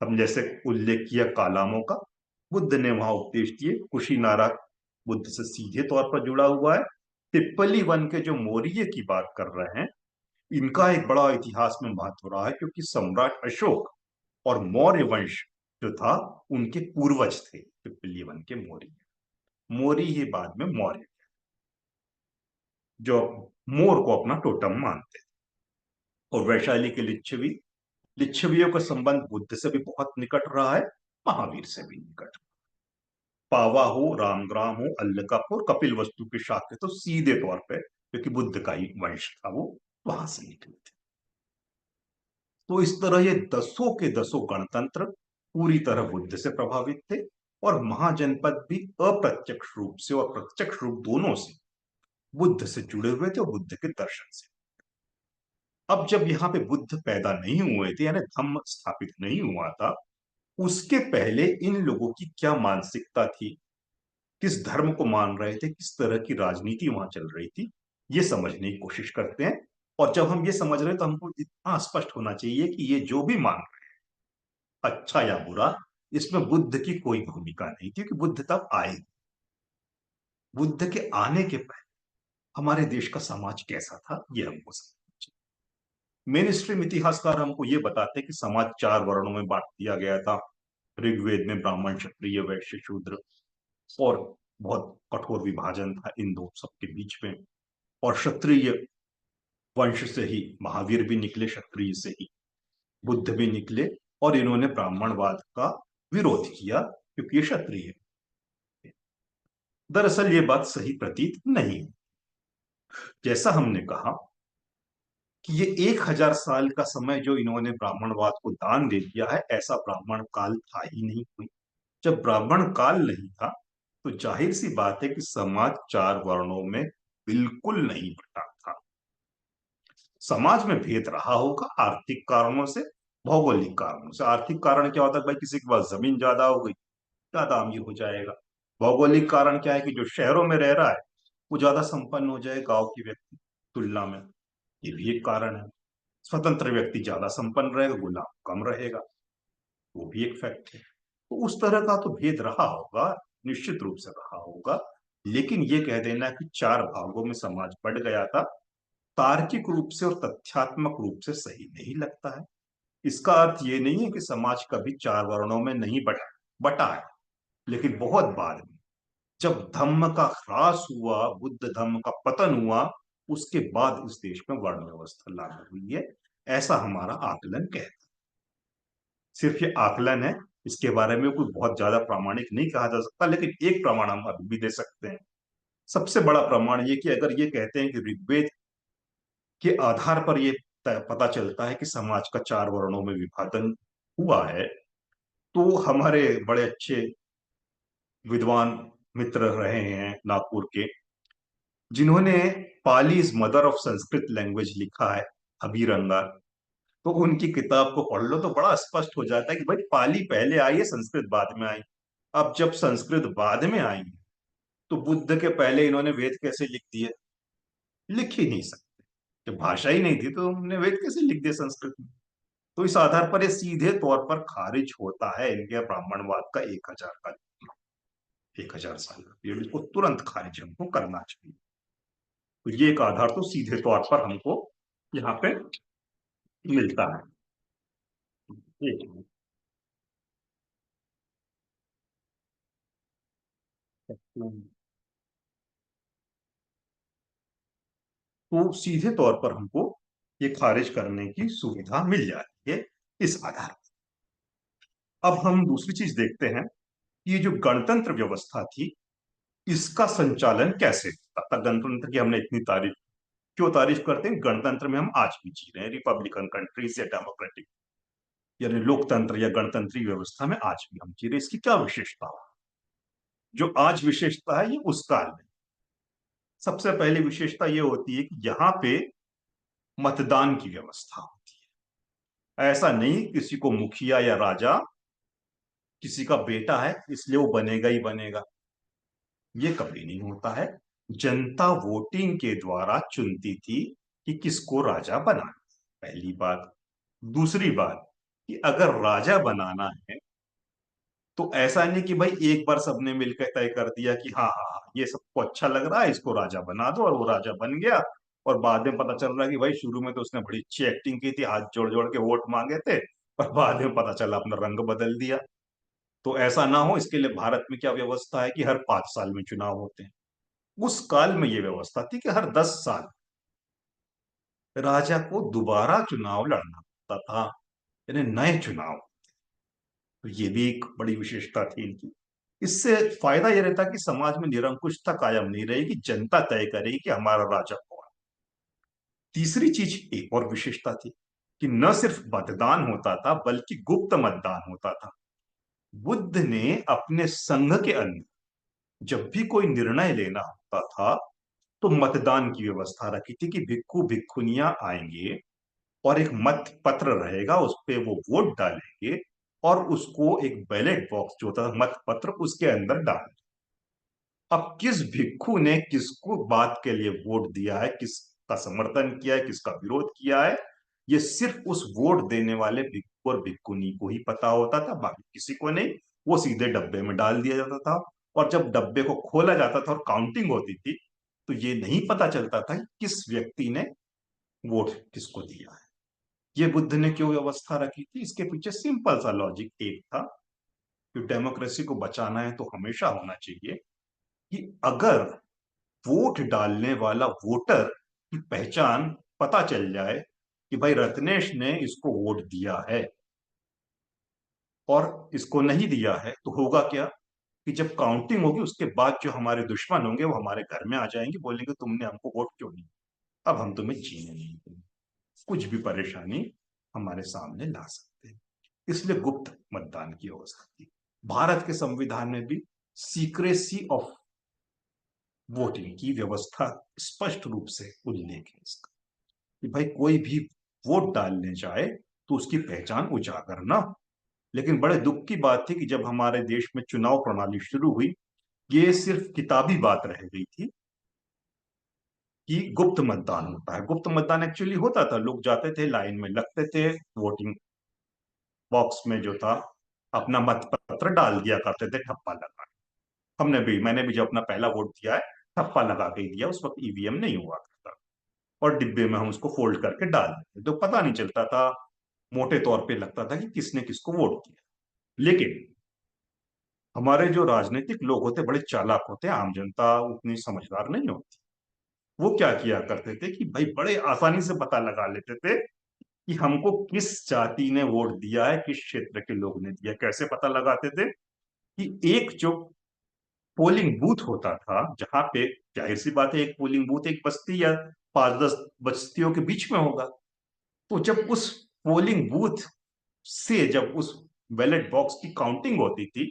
हम जैसे उल्लेख किया कालामों का, बुद्ध ने वहां उपदेश दिए। कुशीनारा बुद्ध से सीधे तौर पर जुड़ा हुआ है। पिप्पली वन के जो मौर्य की बात कर रहे हैं, इनका एक बड़ा इतिहास में महत्व रहा है, क्योंकि सम्राट अशोक और मौर्य वंश जो था उनके पूर्वज थे पिप्पली वन के मौर्य। मौर्य ही बाद में मौर्य, जो मोर को अपना टोटम मानते थे। और वैशाली के लिच्छवी लिच्छवियों का संबंध बुद्ध से भी बहुत निकट रहा है, महावीर से भी निकट। पावा हो, रामग्राम हो, अल्लकापुर, कपिल वस्तु की शाखा तो सीधे तौर पे, क्योंकि बुद्ध का ही वंश था, वो वहां से निकले थे। तो इस तरह ये दसों के दसों गणतंत्र पूरी तरह बुद्ध से प्रभावित थे, और महाजनपद भी अप्रत्यक्ष रूप से और प्रत्यक्ष रूप दोनों से बुद्ध से जुड़े हुए थे और बुद्ध के दर्शन से। अब जब यहाँ पे बुद्ध पैदा नहीं हुए थे, यानी धम्म स्थापित नहीं हुआ था, उसके पहले इन लोगों की क्या मानसिकता थी, किस धर्म को मान रहे थे, किस तरह की राजनीति वहां चल रही थी, ये समझने की कोशिश करते हैं। और जब हम ये समझ रहे हैं तो हमको इतना स्पष्ट होना चाहिए कि ये जो भी मान रहे हैं, अच्छा या बुरा, इसमें बुद्ध की कोई भूमिका नहीं थी, क्योंकि बुद्ध तब आए। बुद्ध के आने के पहले हमारे देश का समाज कैसा था, ये हमको समझना चाहिए। मेन स्ट्रीम इतिहासकार हमको ये बताते हैं कि समाज 4 वर्णों में बांट दिया गया था। ऋग्वेद में ब्राह्मण, क्षत्रिय, वैश्य, शूद्र, और बहुत कठोर विभाजन था इन दो सबके बीच में। और क्षत्रिय वंश से ही महावीर भी निकले, क्षत्रिय से ही बुद्ध भी निकले, और इन्होंने ब्राह्मणवाद का विरोध किया, क्योंकि ये क्षत्रिय है। दरअसल ये बात सही प्रतीत नहीं है। जैसा हमने कहा कि ये 1000 साल का समय जो इन्होंने ब्राह्मणवाद को दान दे दिया है, ऐसा ब्राह्मण काल था ही नहीं कोई। जब ब्राह्मण काल नहीं था, तो जाहिर सी बात है कि समाज 4 वर्णों में बिल्कुल नहीं बटा था। समाज में भेद रहा होगा आर्थिक कारणों से, भौगोलिक कारणों से। आर्थिक कारण क्या होता है, भाई किसी के पास जमीन ज्यादा हो गई, ज्यादा अमीर हो जाएगा। भौगोलिक कारण क्या है कि जो शहरों में रह रहा है, वो ज्यादा संपन्न हो जाए गांव की व्यक्ति तुलना में, ये भी एक कारण है। स्वतंत्र व्यक्ति ज्यादा संपन्न रहेगा, गुलाम कम रहेगा, वो भी एक फैक्ट है। तो उस तरह का तो भेद रहा होगा, निश्चित रूप से रहा होगा। लेकिन ये कह देना कि 4 भागों में समाज बढ़ गया था, तार्किक रूप से और तथ्यात्मक रूप से सही नहीं लगता है। इसका अर्थ ये नहीं है कि समाज कभी 4 वर्णों में नहीं बटा बटा है, लेकिन बहुत बाद में, जब धम्म का ह्रास हुआ, बुद्ध धम्म का पतन हुआ, उसके बाद इस देश में वर्ण व्यवस्था लागू हुई है, ऐसा हमारा आकलन कहता है। सिर्फ ये आकलन है, इसके बारे में कोई बहुत ज्यादा प्रामाणिक नहीं कहा जा सकता, लेकिन एक प्रमाण हम अभी भी दे सकते हैं। सबसे बड़ा प्रमाण ये कि अगर ये कहते हैं कि ऋग्वेद के आधार पर ये पता चलता है कि समाज का 4 वर्णों में विभाजन हुआ है, तो हमारे बड़े अच्छे विद्वान मित्र रहे हैं नागपुर के, जिन्होंने Pali is mother of Sanskrit language लिखा है, अभिरंगा। तो उनकी किताब को पढ़ लो तो बड़ा स्पष्ट हो जाता है कि भाई पाली पहले आई है, संस्कृत बाद में आई। अब जब संस्कृत बाद में आई, तो बुद्ध के पहले इन्होंने वेद कैसे लिख दिए? लिख ही नहीं सकते। जब भाषा ही नहीं थी तो उन्होंने वेद कैसे लिख दिए संस्कृत में? तो इस आधार पर ये सीधे तौर पर खारिज होता है, इनके ब्राह्मणवाद का 1000 साल का पीरियड, इसको तुरंत खारिज हमको करना चाहिए। तो ये एक आधार तो सीधे तौर पर हमको यहाँ पे मिलता है। एक मिनट। तो सीधे तौर पर हमको ये खारिज करने की सुविधा मिल जाती है इस आधार पर। अब हम दूसरी चीज देखते हैं, ये जो गणतंत्र व्यवस्था थी, इसका संचालन कैसे होता था। गणतंत्र की हमने इतनी तारीफ, क्यों तारीफ करते हैं? गणतंत्र में हम आज भी जी रहे हैं, रिपब्लिकन कंट्रीज या डेमोक्रेटिक, यानी लोकतंत्र या गणतंत्री व्यवस्था में आज भी हम जी रहे हैं। इसकी क्या विशेषता है? जो आज विशेषता है, ये उस काल में। सबसे पहली विशेषता ये होती है कि यहाँ पे मतदान की व्यवस्था होती है। ऐसा नहीं किसी को मुखिया या राजा, किसी का बेटा है इसलिए वो बनेगा ही बनेगा, ये कभी नहीं होता है। जनता वोटिंग के द्वारा चुनती थी कि किसको राजा बनाना। पहली बात। दूसरी बात, कि अगर राजा बनाना है, तो ऐसा नहीं कि भाई एक बार सबने मिलकर तय कर दिया कि हाँ हाँ हाँ ये सबको अच्छा लग रहा है, इसको राजा बना दो, और वो राजा बन गया। और बाद में पता चल रहा है कि भाई शुरू में तो उसने बड़ी अच्छी एक्टिंग की थी, हाथ जोड़ जोड़ के वोट मांगे थे, और बाद में पता चला अपना रंग बदल दिया। तो ऐसा ना हो, इसके लिए भारत में क्या व्यवस्था है कि हर 5 साल में चुनाव होते हैं। उस काल में ये व्यवस्था थी कि हर 10 साल राजा को दोबारा चुनाव लड़ना पड़ता था। यानी नए चुनाव। तो ये भी एक बड़ी विशेषता थी इनकी। इससे फायदा यह रहता कि समाज में निरंकुशता कायम नहीं रहेगी, जनता तय करेगी कि हमारा राजा कौन। तीसरी चीज एक और विशेषता थी कि न सिर्फ मतदान होता था बल्कि गुप्त मतदान होता था। बुद्ध ने अपने संघ के अंदर जब भी कोई निर्णय लेना होता था तो मतदान की व्यवस्था रखी थी कि भिक्खु भिक्खुनियां आएंगे और एक मत पत्र रहेगा, उस पे वो वोट डालेंगे और उसको एक बैलेट बॉक्स जो होता था मत पत्र उसके अंदर डाल। अब किस भिक्खु ने किसको बात के लिए वोट दिया है, किसका समर्थन किया है, किसका विरोध किया है, ये सिर्फ उस वोट देने वाले भिक्खु और भिक्खुनी को ही पता होता था, बाकी किसी को नहीं। वो सीधे डब्बे में डाल दिया जाता था और जब डब्बे को खोला जाता था और काउंटिंग होती थी तो ये नहीं पता चलता था कि किस व्यक्ति ने वोट किसको दिया है। ये बुद्ध ने क्यों व्यवस्था रखी थी, इसके पीछे सिंपल सा लॉजिक एक था कि डेमोक्रेसी को बचाना है तो हमेशा होना चाहिए कि अगर वोट डालने वाला वोटर की पहचान पता चल जाए कि भाई रत्नेश ने इसको वोट दिया है और इसको नहीं दिया है, तो होगा क्या कि जब काउंटिंग होगी उसके बाद जो हमारे दुश्मन होंगे वो हमारे घर में आ जाएंगे, बोलेंगे तुमने हमको वोट क्यों नहीं, अब हम तुम्हें जीने नहीं देंगे। कुछ भी परेशानी हमारे सामने ला सकते हैं। इसलिए गुप्त मतदान की व्यवस्था थी। भारत के संविधान में भी सीक्रेसी ऑफ वोटिंग की व्यवस्था स्पष्ट रूप से उल्लेख है इसका कि भाई कोई भी वोट डालने जाए तो उसकी पहचान उजागर ना। लेकिन बड़े दुख की बात थी कि जब हमारे देश में चुनाव प्रणाली शुरू हुई, ये सिर्फ किताबी बात रह गई थी कि गुप्त मतदान होता है। गुप्त मतदान एक्चुअली होता था, लोग जाते थे लाइन में लगते थे, वोटिंग बॉक्स में जो था अपना मत पत्र डाल दिया करते थे ठप्पा लगा। मैंने भी जब अपना पहला वोट दिया है ठप्पा लगा के ही दिया, उस वक्त ईवीएम नहीं हुआ करता और डिब्बे में हम उसको फोल्ड करके डाल देते तो पता नहीं चलता था, मोटे तौर पे लगता था कि किसने किसको वोट किया। लेकिन हमारे जो राजनीतिक लोग होते बड़े चालाक होते हैं, आम जनता उतनी समझदार नहीं होती। वो क्या किया करते थे कि भाई बड़े आसानी से पता लगा लेते थे कि हमको किस जाति ने वोट दिया है, किस क्षेत्र के लोग ने दिया। कैसे पता लगाते थे कि एक जो पोलिंग बूथ होता था जहां पे, जाहिर सी बात है एक पोलिंग बूथ एक बस्ती या 5-10 बस्तियों के बीच में होगा, तो जब उस पोलिंग बूथ से जब उस बैलेट बॉक्स की काउंटिंग होती थी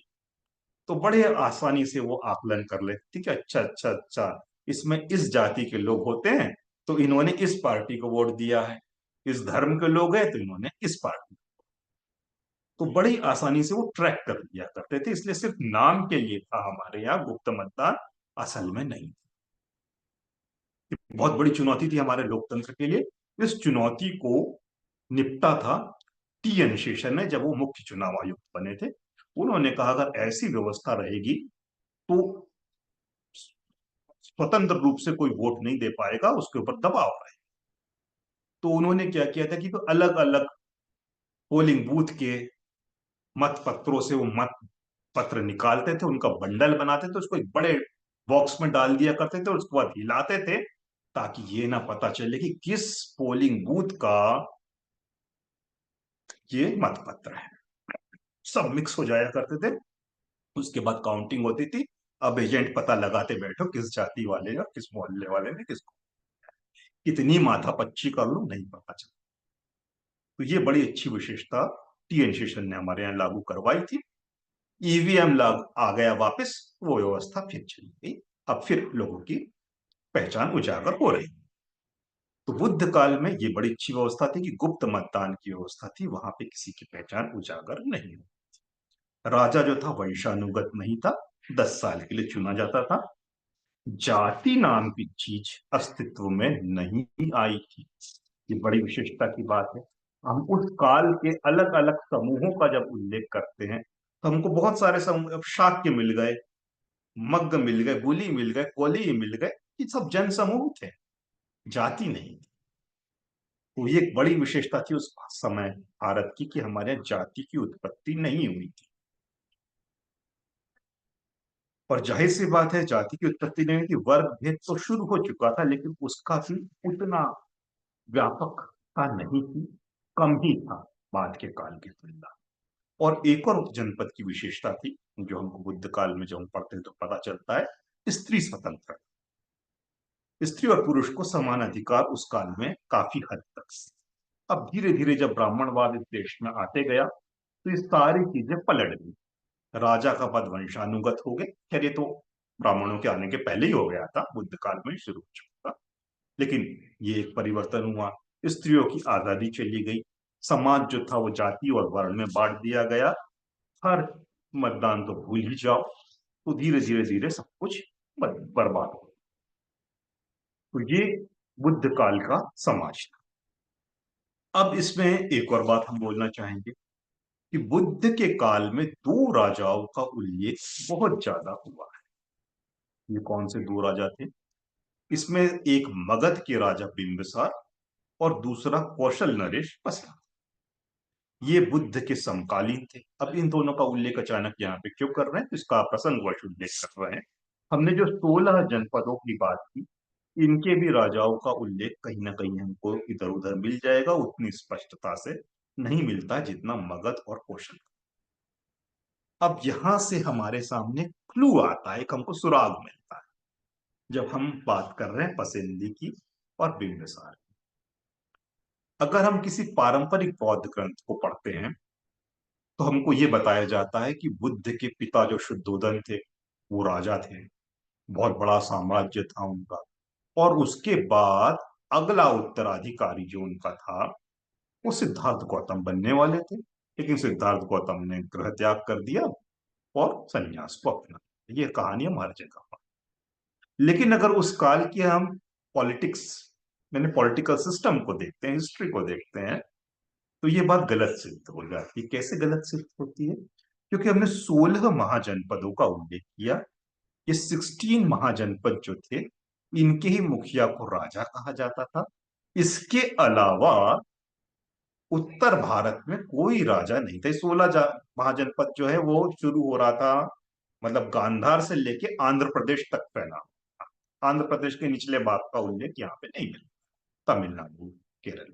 तो बड़े आसानी से वो आकलन कर लेते थे कि अच्छा अच्छा अच्छा इसमें इस जाति के लोग होते हैं तो इन्होंने इस पार्टी को वोट दिया है, इस धर्म के लोग हैं तो इन्होंने इस पार्टी। तो बड़ी आसानी से वो ट्रैक कर लिया करते थे, इसलिए सिर्फ नाम के लिए था हमारे यहाँ गुप्त मतदान, असल में नहीं। बहुत बड़ी चुनौती थी हमारे लोकतंत्र के लिए। इस चुनौती को निपटा था टी एन शेषन ने, जब वो मुख्य चुनाव आयुक्त बने थे। उन्होंने कहा अगर ऐसी व्यवस्था रहेगी तो स्वतंत्र रूप से कोई वोट नहीं दे पाएगा, उसके ऊपर दबाव आए। तो उन्होंने क्या किया था कि तो अलग अलग पोलिंग बूथ के मत पत्रों से वो मत पत्र निकालते थे, उनका बंडल बनाते थे, उसको एक बड़े बॉक्स में डाल दिया करते थे और उसके बाद हिलाते थे ताकि ये ना पता चले कि किस पोलिंग बूथ का ये मत पत्र है। सब मिक्स हो जाया करते थे। उसके बाद काउंटिंग होती थी। अब एजेंट पता लगाते बैठो किस जाति वाले ने और किस मोहल्ले वाले ने किसको, कितनी माथापच्ची कर लो नहीं पता चलता। तो ये बड़ी अच्छी विशेषता टी एन शेषन ने हमारे यहाँ लागू करवाई थी। ईवीएम लाग आ गया वापस, वो व्यवस्था फिर चली गई। अब फिर लोगों की पहचान उजागर हो रही। तो बुद्ध काल में ये बड़ी अच्छी व्यवस्था थी कि गुप्त मतदान की व्यवस्था थी, वहां पे किसी की पहचान उजागर नहीं हुई। राजा जो था वंशानुगत नहीं था, 10 साल के लिए चुना जाता था। जाति नाम की चीज अस्तित्व में नहीं आई थी। ये बड़ी विशेषता की बात है। हम उस काल के अलग अलग समूहों का जब उल्लेख करते हैं तो हमको बहुत सारे समूह, अब शाक्य मिल गए, मग्ग मिल गए, गुली मिल गए, कोली मिल गए, ये सब जन समूह थे, जाति नहीं थी। तो ये एक बड़ी विशेषता थी उस समय भारत की कि हमारे यहाँ जाति की उत्पत्ति नहीं हुई थी। और जाहिर सी बात है जाति की उत्पत्ति नहीं हुई थी, वर्ग भेद तो शुरू हो चुका था लेकिन उसका भी उतना व्यापक था नहीं थी, कम ही था। बाद के काल की तुलना। और एक और जनपद की विशेषता थी जो हमको बुद्ध काल में जब हम पढ़ते हैं तो पता चलता है, स्त्री स्वतंत्र। स्त्री और पुरुष को समान अधिकार उस काल में काफी हद तक। अब धीरे धीरे जब ब्राह्मणवाद इस देश में आते गया तो ये सारी चीजें पलट गई। राजा का पद वंशानुगत हो गए। खैर ये तो ब्राह्मणों के आने के पहले ही हो गया था, बुद्ध काल में शुरू हो चुका था, लेकिन ये एक परिवर्तन हुआ। स्त्रियों की आजादी चली गई। समाज जो था वो जाति और वर्ण में बांट दिया गया। हर मतदान तो भूल ही जाओ। तो धीरे धीरे धीरे सब कुछ बर्बाद हो। तो ये बुद्ध काल का समाज था। अब इसमें एक और बात हम बोलना चाहेंगे कि बुद्ध के काल में दो राजाओं का उल्लेख बहुत ज्यादा हुआ है। ये कौन से दो राजा थे? इसमें एक मगध के राजा बिंबिसार और दूसरा कौशल नरेश पसरा। ये बुद्ध के समकालीन थे। अब इन दोनों का उल्लेख अचानक यहाँ पे क्यों कर रहे हैं? तो इसका प्रसंगवश उल्लेख कर रहे हैं। हमने जो 16 जनपदों की बात की, इनके भी राजाओं का उल्लेख कहीं ना कहीं हमको इधर उधर मिल जाएगा, उतनी स्पष्टता से नहीं मिलता जितना मगध और कौशल। अब यहां से हमारे सामने क्लू आता है, एक हमको सुराग मिलता है जब हम बात कर रहे हैं पसंदी की और बिंबिसार की। अगर हम किसी पारंपरिक बौद्ध ग्रंथ को पढ़ते हैं तो हमको ये बताया जाता है कि बुद्ध के पिता जो शुद्धोधन थे वो राजा थे, बहुत बड़ा साम्राज्य था उनका। और उसके बाद अगला उत्तराधिकारी जो उनका था वो सिद्धार्थ गौतम बनने वाले थे, लेकिन सिद्धार्थ गौतम ने गृह त्याग कर दिया और संन्यास को अपना। ये कहानी हम हर जगह पर। लेकिन अगर उस काल की हम पॉलिटिक्स मैंने पॉलिटिकल सिस्टम को देखते हैं, हिस्ट्री को देखते हैं, तो ये बात गलत सिद्ध हो जाती है। कैसे गलत सिद्ध होती है? क्योंकि हमने 16 महाजनपदों का उल्लेख किया। ये 16 महाजनपद जो थे इनके ही मुखिया को राजा कहा जाता था। इसके अलावा उत्तर भारत में कोई राजा नहीं था। 16 महाजनपद जो है वो शुरू हो रहा था, मतलब गांधार से लेके आंध्र प्रदेश तक फैला। आंध्र प्रदेश के निचले भाग का उल्लेख यहाँ पे नहीं मिलता। तमिलनाडु, केरल,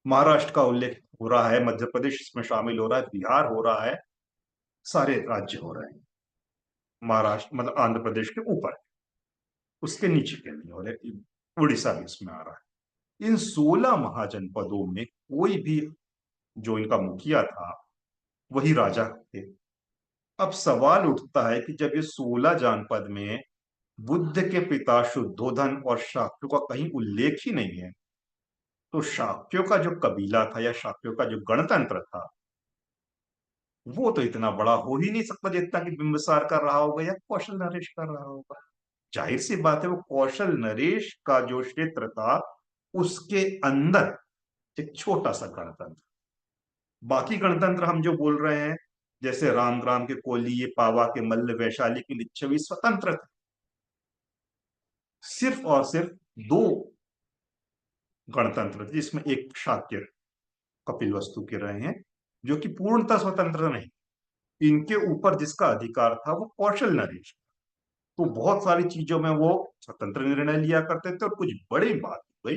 महाराष्ट्र का उल्लेख हो रहा है, मध्य प्रदेश इसमें शामिल हो रहा है, बिहार हो रहा है, सारे राज्य हो रहे हैं। महाराष्ट्र मतलब आंध्र प्रदेश के ऊपर, उसके नीचे के नहीं हो रहे। उड़ीसा भी इसमें आ रहा है। इन 16 महाजनपदों में कोई भी जो इनका मुखिया था वही राजा थे। अब सवाल उठता है कि जब ये 16 जनपद में बुद्ध के पिता शुद्धोधन और शाक्यों का कहीं उल्लेख ही नहीं है, तो शाक्यों का जो कबीला था या शाक्यों का जो गणतंत्र था वो तो इतना बड़ा हो ही नहीं सकता जितना कि बिंबिसार कर रहा होगा या कौशल नरेश कर रहा होगा। जाहिर सी बात है वो कौशल नरेश का जो क्षेत्र था उसके अंदर एक छोटा सा गणतंत्र। बाकी गणतंत्र हम जो बोल रहे हैं जैसे रामग्राम के कोली, ये पावा के मल्ल, वैशाली के लिच्छवी स्वतंत्र थे। सिर्फ और सिर्फ दो गणतंत्र थे जिसमें एक शाक्य कपिलवस्तु के रहे हैं जो कि पूर्णतः स्वतंत्र नहीं। इनके ऊपर जिसका अधिकार था वो कौशल नरेश। तो बहुत सारी चीजों में वो स्वतंत्र निर्णय लिया करते थे और कुछ बड़ी बात हो गई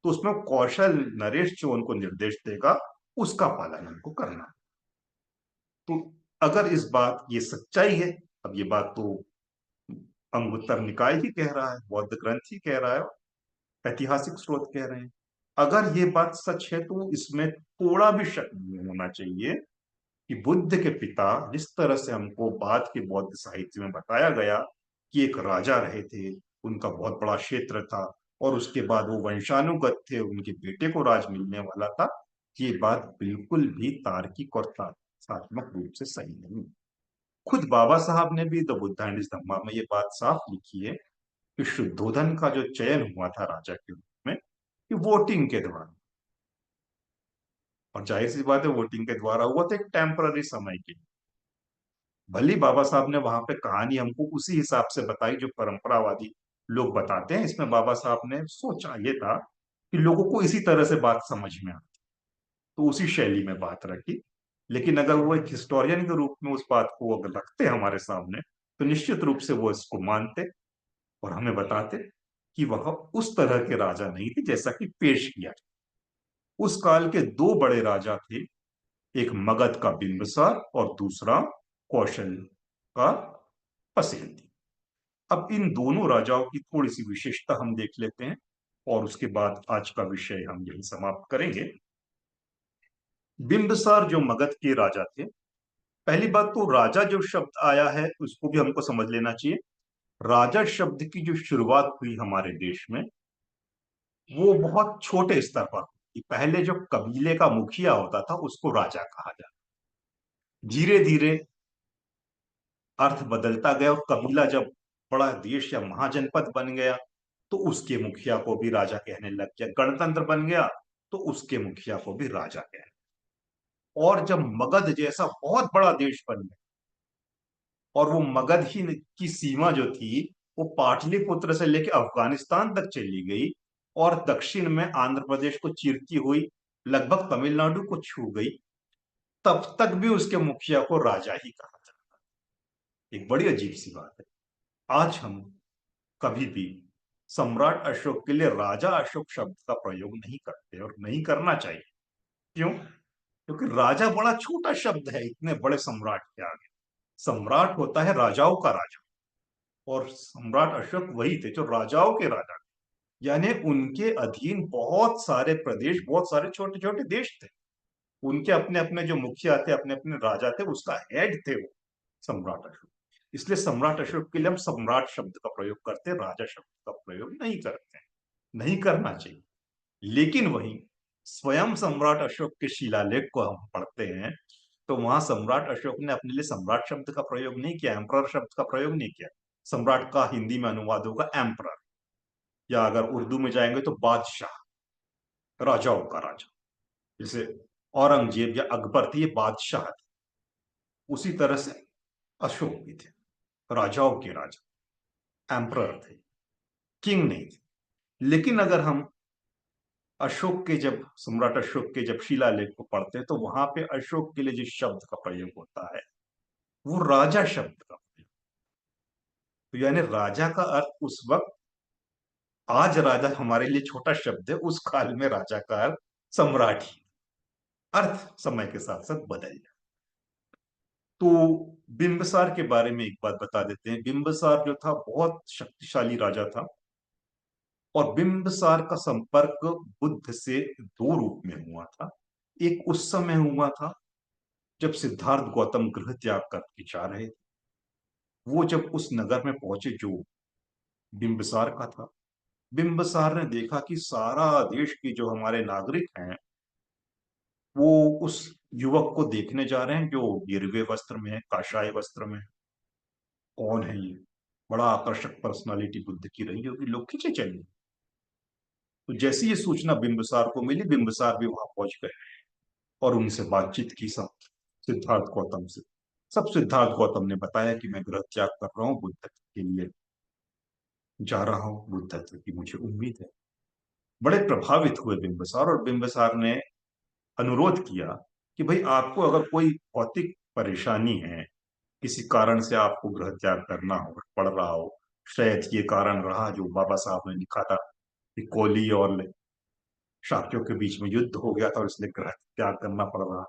तो उसमें कौशल नरेश जो उनको निर्देश देगा उसका पालन उनको करना। तो अगर इस बात ये सच्चाई है, अब ये बात तो अंगुत्तर निकाय ही कह रहा है, बौद्ध ग्रंथ ही कह रहा है, ऐतिहासिक स्रोत कह रहे हैं, अगर ये बात सच है तो इसमें थोड़ा भी शक नहीं होना चाहिए कि बुद्ध के पिता, जिस तरह से हमको बाद के बौद्ध साहित्य में बताया गया कि एक राजा रहे थे, उनका बहुत बड़ा क्षेत्र था और उसके बाद वो वंशानुगत थे, उनके बेटे को राज मिलने वाला था, ये बात बिल्कुल भी तार्किक और तथ्यात्मक रूप से सही नहीं। खुद बाबा साहब ने भी द बुद्ध एंड हिज धम्मा में ये बात साफ लिखी है कि शुद्धोधन का जो चयन हुआ था राजा के रूप में कि वोटिंग के दौरान, और जाहिर सी बात है वोटिंग के द्वारा हुआ था एक टेम्पररी समय के लिए। भले बाबा साहब ने वहां पे कहानी हमको उसी हिसाब से बताई जो परंपरावादी लोग बताते हैं, इसमें बाबा साहब ने सोचा ये था कि लोगों को इसी तरह से बात समझ में आए तो उसी शैली में बात रखी। लेकिन अगर वो एक हिस्टोरियन के रूप में उस बात को अगर रखते हमारे सामने तो निश्चित रूप से वो इसको मानते और हमें बताते कि वह उस तरह के राजा नहीं थे जैसा कि पेश किया। उस काल के दो बड़े राजा थे, एक मगध का बिंबिसार और दूसरा कौशल का पसेंदी। अब इन दोनों राजाओं की थोड़ी सी विशेषता हम देख लेते हैं और उसके बाद आज का विषय हम यही समाप्त करेंगे। बिंबिसार जो मगध के राजा थे, पहली बात तो राजा जो शब्द आया है उसको भी हमको समझ लेना चाहिए। राजा शब्द की जो शुरुआत हुई हमारे देश में, वो बहुत छोटे स्तर पर हुई। पहले जो कबीले का मुखिया होता था उसको राजा कहा जाता, धीरे धीरे अर्थ बदलता गया और कबीला जब बड़ा देश या महाजनपद बन गया तो उसके मुखिया को भी राजा कहने लग गया। गणतंत्र बन गया तो उसके मुखिया को भी राजा कहने, और जब मगध जैसा बहुत बड़ा देश बन गया और वो मगध ही की सीमा जो थी वो पाटलिपुत्र से लेकर अफगानिस्तान तक चली गई और दक्षिण में आंध्र प्रदेश को चीरती हुई लगभग तमिलनाडु को छू गई, तब तक भी उसके मुखिया को राजा ही कहा जाता। एक बड़ी अजीब सी बात है। आज हम कभी भी सम्राट अशोक के लिए राजा अशोक शब्द का प्रयोग नहीं करते और नहीं करना चाहिए। क्यों? क्योंकि राजा बड़ा छोटा शब्द है इतने बड़े सम्राट के आगे। सम्राट होता है राजाओं का राजा, और सम्राट अशोक वही थे जो राजाओं के राजा थे। यानी उनके अधीन बहुत सारे प्रदेश, बहुत सारे छोटे छोटे देश थे। उनके अपने अपने जो मुखिया थे, अपने अपने राजा थे, उसका हेड थे वो सम्राट अशोक। इसलिए सम्राट अशोक के लिए हम सम्राट शब्द का प्रयोग करते हैं, राजा शब्द का प्रयोग नहीं करते हैं, नहीं करना चाहिए। लेकिन वही स्वयं सम्राट अशोक के शिलालेख को हम पढ़ते हैं तो वहां सम्राट अशोक ने अपने लिए सम्राट शब्द का प्रयोग नहीं किया, एम्परर शब्द का प्रयोग नहीं किया। सम्राट का हिंदी में अनुवाद होगा एम्परर, या अगर उर्दू में जाएंगे तो बादशाह, राजाओं का राजा। जैसे औरंगजेब या अकबर थे, ये बादशाह थे। उसी तरह से अशोक भी थे, राजाओं के राजा, एम्परर थे, किंग नहीं थे। लेकिन अगर हम अशोक के जब सम्राट अशोक के जब शिलालेख को पढ़ते हैं तो वहां पे अशोक के लिए जिस शब्द का प्रयोग होता है वो राजा शब्द का प्रयोग। तो यानी राजा का अर्थ उस वक्त, आज राजा हमारे लिए छोटा शब्द है, उस काल में राजा का अर्थ सम्राट ही। अर्थ समय के साथ साथ बदल जाए। तो बिंबिसार के बारे में एक बात बता देते हैं। बिंबिसार जो था बहुत शक्तिशाली राजा था, और बिंबिसार का संपर्क बुद्ध से दो रूप में हुआ था। एक उस समय हुआ था जब सिद्धार्थ गौतम गृह त्याग करके जा रहे थे। वो जब उस नगर में पहुंचे जो बिंबिसार का था, बिंबिसार ने देखा कि सारा देश के जो हमारे नागरिक हैं वो उस युवक को देखने जा रहे हैं जो गिरवे वस्त्र में है, काशाय वस्त्र में है। कौन है ये? बड़ा आकर्षक पर्सनालिटी बुद्ध की रही होगी, लोग खींचे चले। तो जैसी ये सूचना बिंबिसार को मिली, बिंबिसार भी वहां पहुंच गए और उनसे बातचीत की सब सिद्धार्थ गौतम से। सब सिद्धार्थ गौतम ने बताया कि मैं गृह त्याग कर रहा हूँ, बुद्ध के लिए जा रहा हूँ, बुद्धत्व की मुझे उम्मीद है। बड़े प्रभावित हुए बिंबिसार, और बिंबिसार ने अनुरोध किया कि भाई आपको अगर कोई भौतिक परेशानी है, किसी कारण से आपको गृह त्याग करना हो पड़ रहा हो, शायद ये कारण रहा जो बाबा साहब ने लिखा था कि कोली और शाक्यों के बीच में युद्ध हो गया था और इसलिए गृह त्याग करना पड़ रहा।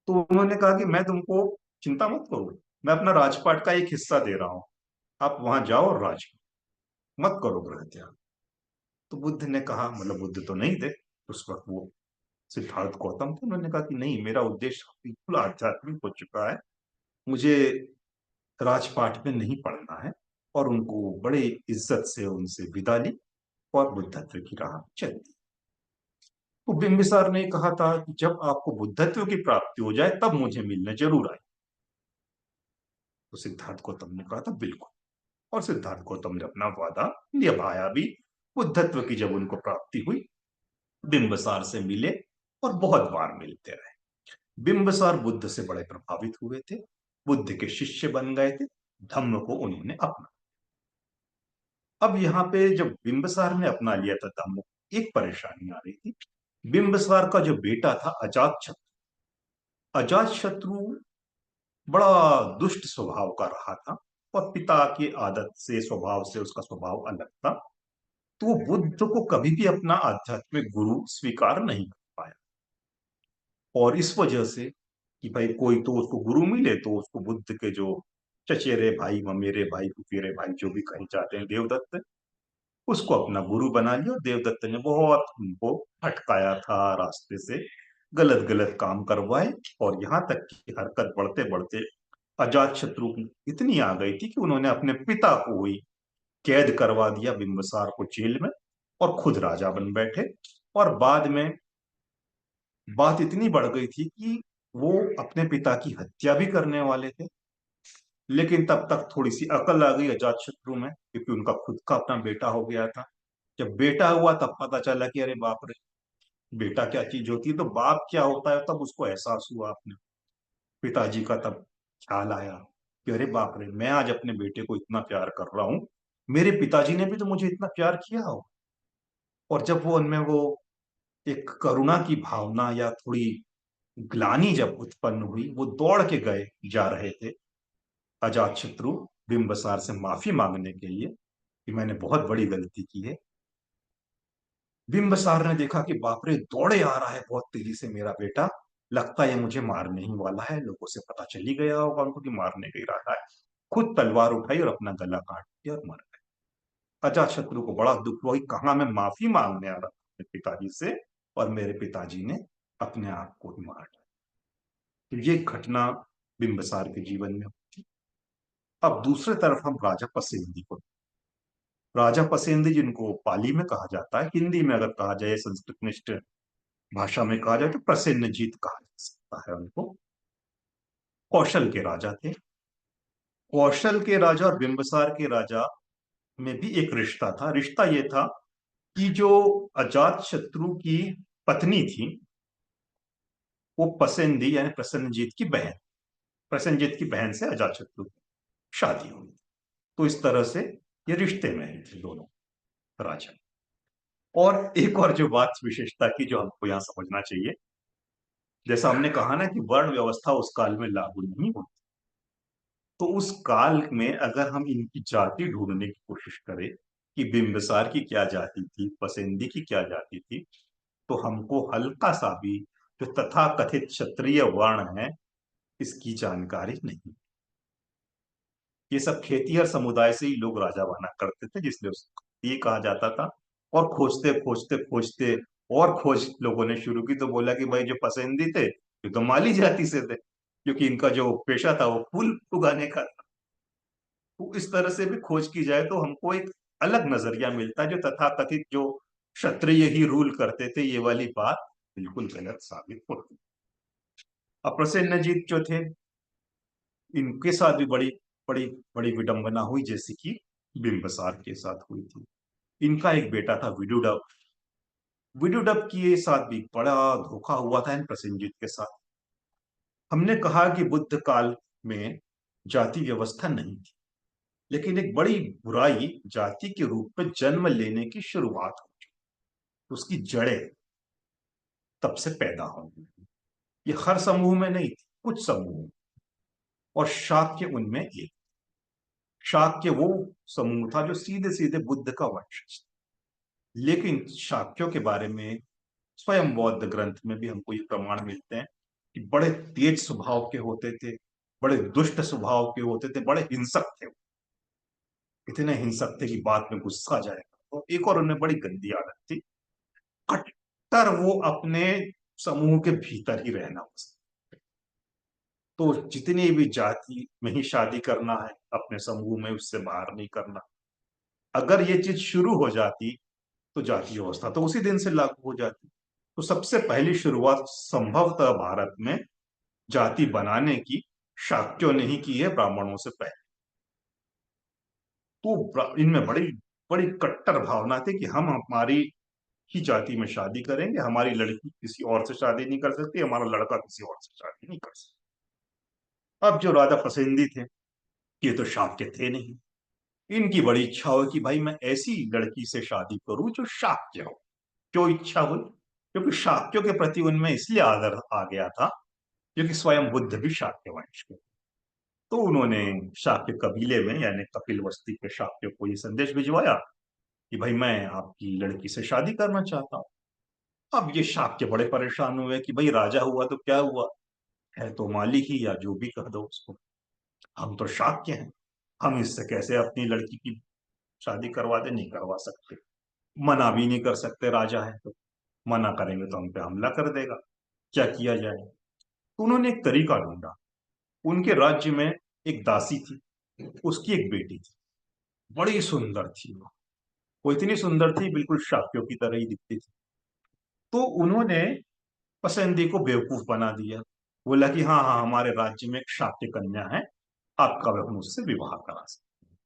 तो उन्होंने कहा कि मैं तुमको चिंता मत करो, मैं अपना राजपाट का एक हिस्सा दे रहा हूं, आप वहां जाओ और राज मत करो गृह त्याग। तो बुद्ध ने कहा, मतलब बुद्ध तो नहीं थे उस वक्त, वो सिद्धार्थ गौतम थे। उन्होंने कहा कि नहीं, मेरा उद्देश्य बिल्कुल आध्यात्मिक हो चुका है, मुझे राजपाट में नहीं पढ़ना है। और उनको बड़े इज्जत से उनसे विदा ली और बुद्धत्व की राह चल दी। तो बिंबिसार ने कहा था कि जब आपको बुद्धत्व की प्राप्ति हो जाए तब मुझे मिलने जरूर आए। तो सिद्धार्थ गौतम ने कहा था बिल्कुल, और सिद्धार्थ गौतम ने अपना वादा निभाया भी। बुद्धत्व की जब उनको प्राप्ति हुई, बिंबिसार से मिले और बहुत बार मिलते रहे। बिंबिसार बुद्ध से बड़े प्रभावित हुए थे, बुद्ध के शिष्य बन गए थे, धम्म को उन्होंने अपना। अब यहाँ पे जब बिंबिसार ने अपना लिया था धम्म, एक परेशानी आ रही थी। बिंबिसार का जो बेटा था अजात शत्रु, अजात शत्रु बड़ा दुष्ट स्वभाव का रहा था, और पिता की आदत से, स्वभाव से उसका स्वभाव अलग था। तो वो बुद्ध को कभी भी अपना आध्यात्मिक गुरु स्वीकार नहीं कर पाया। और इस वजह से कि भाई कोई तो उसको गुरु मिले, तो उसको बुद्ध के जो चचेरे भाई, ममेरे भाई, फुफेरे भाई, जो भी कहे जाते हैं, देवदत्त, उसको अपना गुरु बना लिया। और देवदत्त ने बहुत उनको भटकाया था रास्ते से, गलत गलत काम करवाए, और यहाँ तक की हरकत बढ़ते बढ़ते अजात शत्रु की इतनी आ गई थी कि उन्होंने अपने पिता को ही कैद करवा दिया, बिंबिसार को जेल में, और खुद राजा बन बैठे। और बाद में बात इतनी बढ़ गई थी कि वो अपने पिता की हत्या भी करने वाले थे। लेकिन तब तक थोड़ी सी अकल आ गई अजात शत्रु में, क्योंकि उनका खुद का अपना बेटा हो गया था। जब बेटा हुआ तब पता चला कि अरे बाप रे, बेटा क्या चीज होती है, तो बाप क्या होता है, तब उसको एहसास हुआ अपने पिताजी का। तब ख्याल आया कि अरे बाप रे, मैं आज अपने बेटे को इतना प्यार कर रहा हूँ, मेरे पिताजी ने भी तो मुझे इतना प्यार किया हो। और जब वो उनमें वो एक करुणा की भावना या थोड़ी ग्लानि जब उत्पन्न हुई, वो दौड़ के गए जा रहे थे अजात शत्रु बिंबिसार से माफी मांगने के लिए कि मैंने बहुत बड़ी गलती की है। बिंबिसार ने देखा कि बाप रे, दौड़े आ रहा है बहुत तेजी से मेरा बेटा, लगता है ये मुझे मारने ही वाला है, लोगों से पता चल ही गया होगा उनको कि मारने का इरादा है। खुद तलवार उठाई और अपना गला काट दिया और मर गए। अजात शत्रु को बड़ा दुख हुआ कि कहा मैं माफी मांगने आ रहा था अपने पिताजी से, और मेरे पिताजी ने अपने आप को ही मार डाला। तो ये घटना बिंबिसार के जीवन में हुई। अब दूसरे तरफ हम राजा पसेंदी को, राजा पसेंदी जिनको पाली में कहा जाता है, हिंदी में अगर कहा जाए, संस्कृतनिष्ठ भाषा में कहा जाए तो प्रसेनजीत कहा जा सकता है उनको। कौशल के राजा थे। कौशल के राजा और बिंबिसार के राजा में भी एक रिश्ता था। रिश्ता ये था कि जो अजात शत्रु की पत्नी थी, वो पसेंदी यानी प्रसेनजीत की बहन, प्रसेनजीत की बहन से अजात शत्रु की शादी हुई। तो इस तरह से ये रिश्ते में ही थे दोनों राजा। और एक और जो बात विशेषता की जो हमको यहाँ समझना चाहिए, जैसा हमने कहा ना कि वर्ण व्यवस्था उस काल में लागू नहीं होती, तो उस काल में अगर हम इनकी जाति ढूंढने की कोशिश करें कि बिंबिसार की क्या जाति थी, पसेंदी की क्या जाति थी, तो हमको हल्का सा भी जो तथाकथित क्षत्रिय वर्ण है, इसकी जानकारी नहीं। ये सब खेतिहर समुदाय से ही लोग राजा बना करते थे, जिसलिए उसको ये कहा जाता था। और खोजते खोजते खोजते और खोज लोगों ने शुरू की, तो बोला कि भाई जो पसंदी थे ये तो माली जाति से थे, क्योंकि इनका जो पेशा था वो फूल उगाने का था। तो इस तरह से भी खोज की जाए तो हमको एक अलग नजरिया मिलता है। जो तथाकथित जो क्षत्रिय ही रूल करते थे, ये वाली बात बिल्कुल गलत साबित होती। अब प्रसेनजीत जो थे, इनके साथ भी बड़ी बड़ी बड़ी विडंबना हुई, जैसे कि बिंबिसार के साथ हुई थी। इनका एक बेटा था विदुडब। विदुडब के साथ भी बड़ा धोखा हुआ था इन प्रसेनजीत के साथ। हमने कहा कि बुद्ध काल में जाति व्यवस्था नहीं थी, लेकिन एक बड़ी बुराई जाति के रूप में जन्म लेने की शुरुआत हुई, उसकी जड़ें तब से पैदा होंगी। ये हर समूह में नहीं थी, कुछ समूह, और शाक्य उनमें एक। शाक्य वो समूह था जो सीधे सीधे बुद्ध का वंशज था। लेकिन शाक्यों के बारे में स्वयं बौद्ध ग्रंथ में भी हमको ये प्रमाण मिलते हैं कि बड़े तेज स्वभाव के होते थे, बड़े दुष्ट स्वभाव के होते थे, बड़े हिंसक थे। इतने हिंसक थे कि बात में गुस्सा जाएगा। और एक और उनमें बड़ी गंदी आदत थी, कट्टर वो अपने समूह के भीतर ही रहना पसंद। तो जितनी भी जाति में ही शादी करना है अपने समूह में, उससे बाहर नहीं करना। अगर ये चीज शुरू हो जाती तो जाति व्यवस्था तो उसी दिन से लागू हो जाती। तो सबसे पहली शुरुआत संभवतः भारत में जाति बनाने की शाक्यों ने ही की है, ब्राह्मणों से पहले। तो इनमें बड़ी बड़ी कट्टर भावना थी कि हम हमारी ही जाति में शादी करेंगे, हमारी लड़की किसी और से शादी नहीं कर सकती, हमारा लड़का किसी और से शादी नहीं कर सकता। अब जो राजा पसंदी थे, ये तो शाक्य थे नहीं। इनकी बड़ी इच्छा हो कि भाई मैं ऐसी लड़की से शादी करूं जो शाक्य हो। क्यों इच्छा हुई? क्योंकि शाक्यों के प्रति उनमें इसलिए आदर आ गया था क्योंकि स्वयं बुद्ध भी शाक्य वंश के। तो उन्होंने शाक्य कबीले में यानी कपिल वस्ती के शाक्यों को ये संदेश भिजवाया कि भाई मैं आपकी लड़की से शादी करना चाहता हूँ। अब ये शाक्य बड़े परेशान हुए कि भाई राजा हुआ तो क्या हुआ, है तो मालिक ही, या जो भी कह दो उसको, हम तो शाक्य हैं, हम इससे कैसे अपनी लड़की की शादी करवा दे, नहीं करवा सकते, मना भी नहीं कर सकते, राजा है तो मना करेंगे तो हम पे हमला कर देगा, क्या किया जाए। तो उन्होंने एक तरीका ढूंढा। उनके राज्य में एक दासी थी, उसकी एक बेटी थी, बड़ी सुंदर थी वो इतनी सुंदर थी बिल्कुल शाक्यों की तरह ही दिखती थी। तो उन्होंने पसंदी को बेवकूफ बना दिया, बोला कि हाँ हाँ हमारे राज्य में एक शाक्य कन्या है, आपका हम उससे विवाह करा सकते।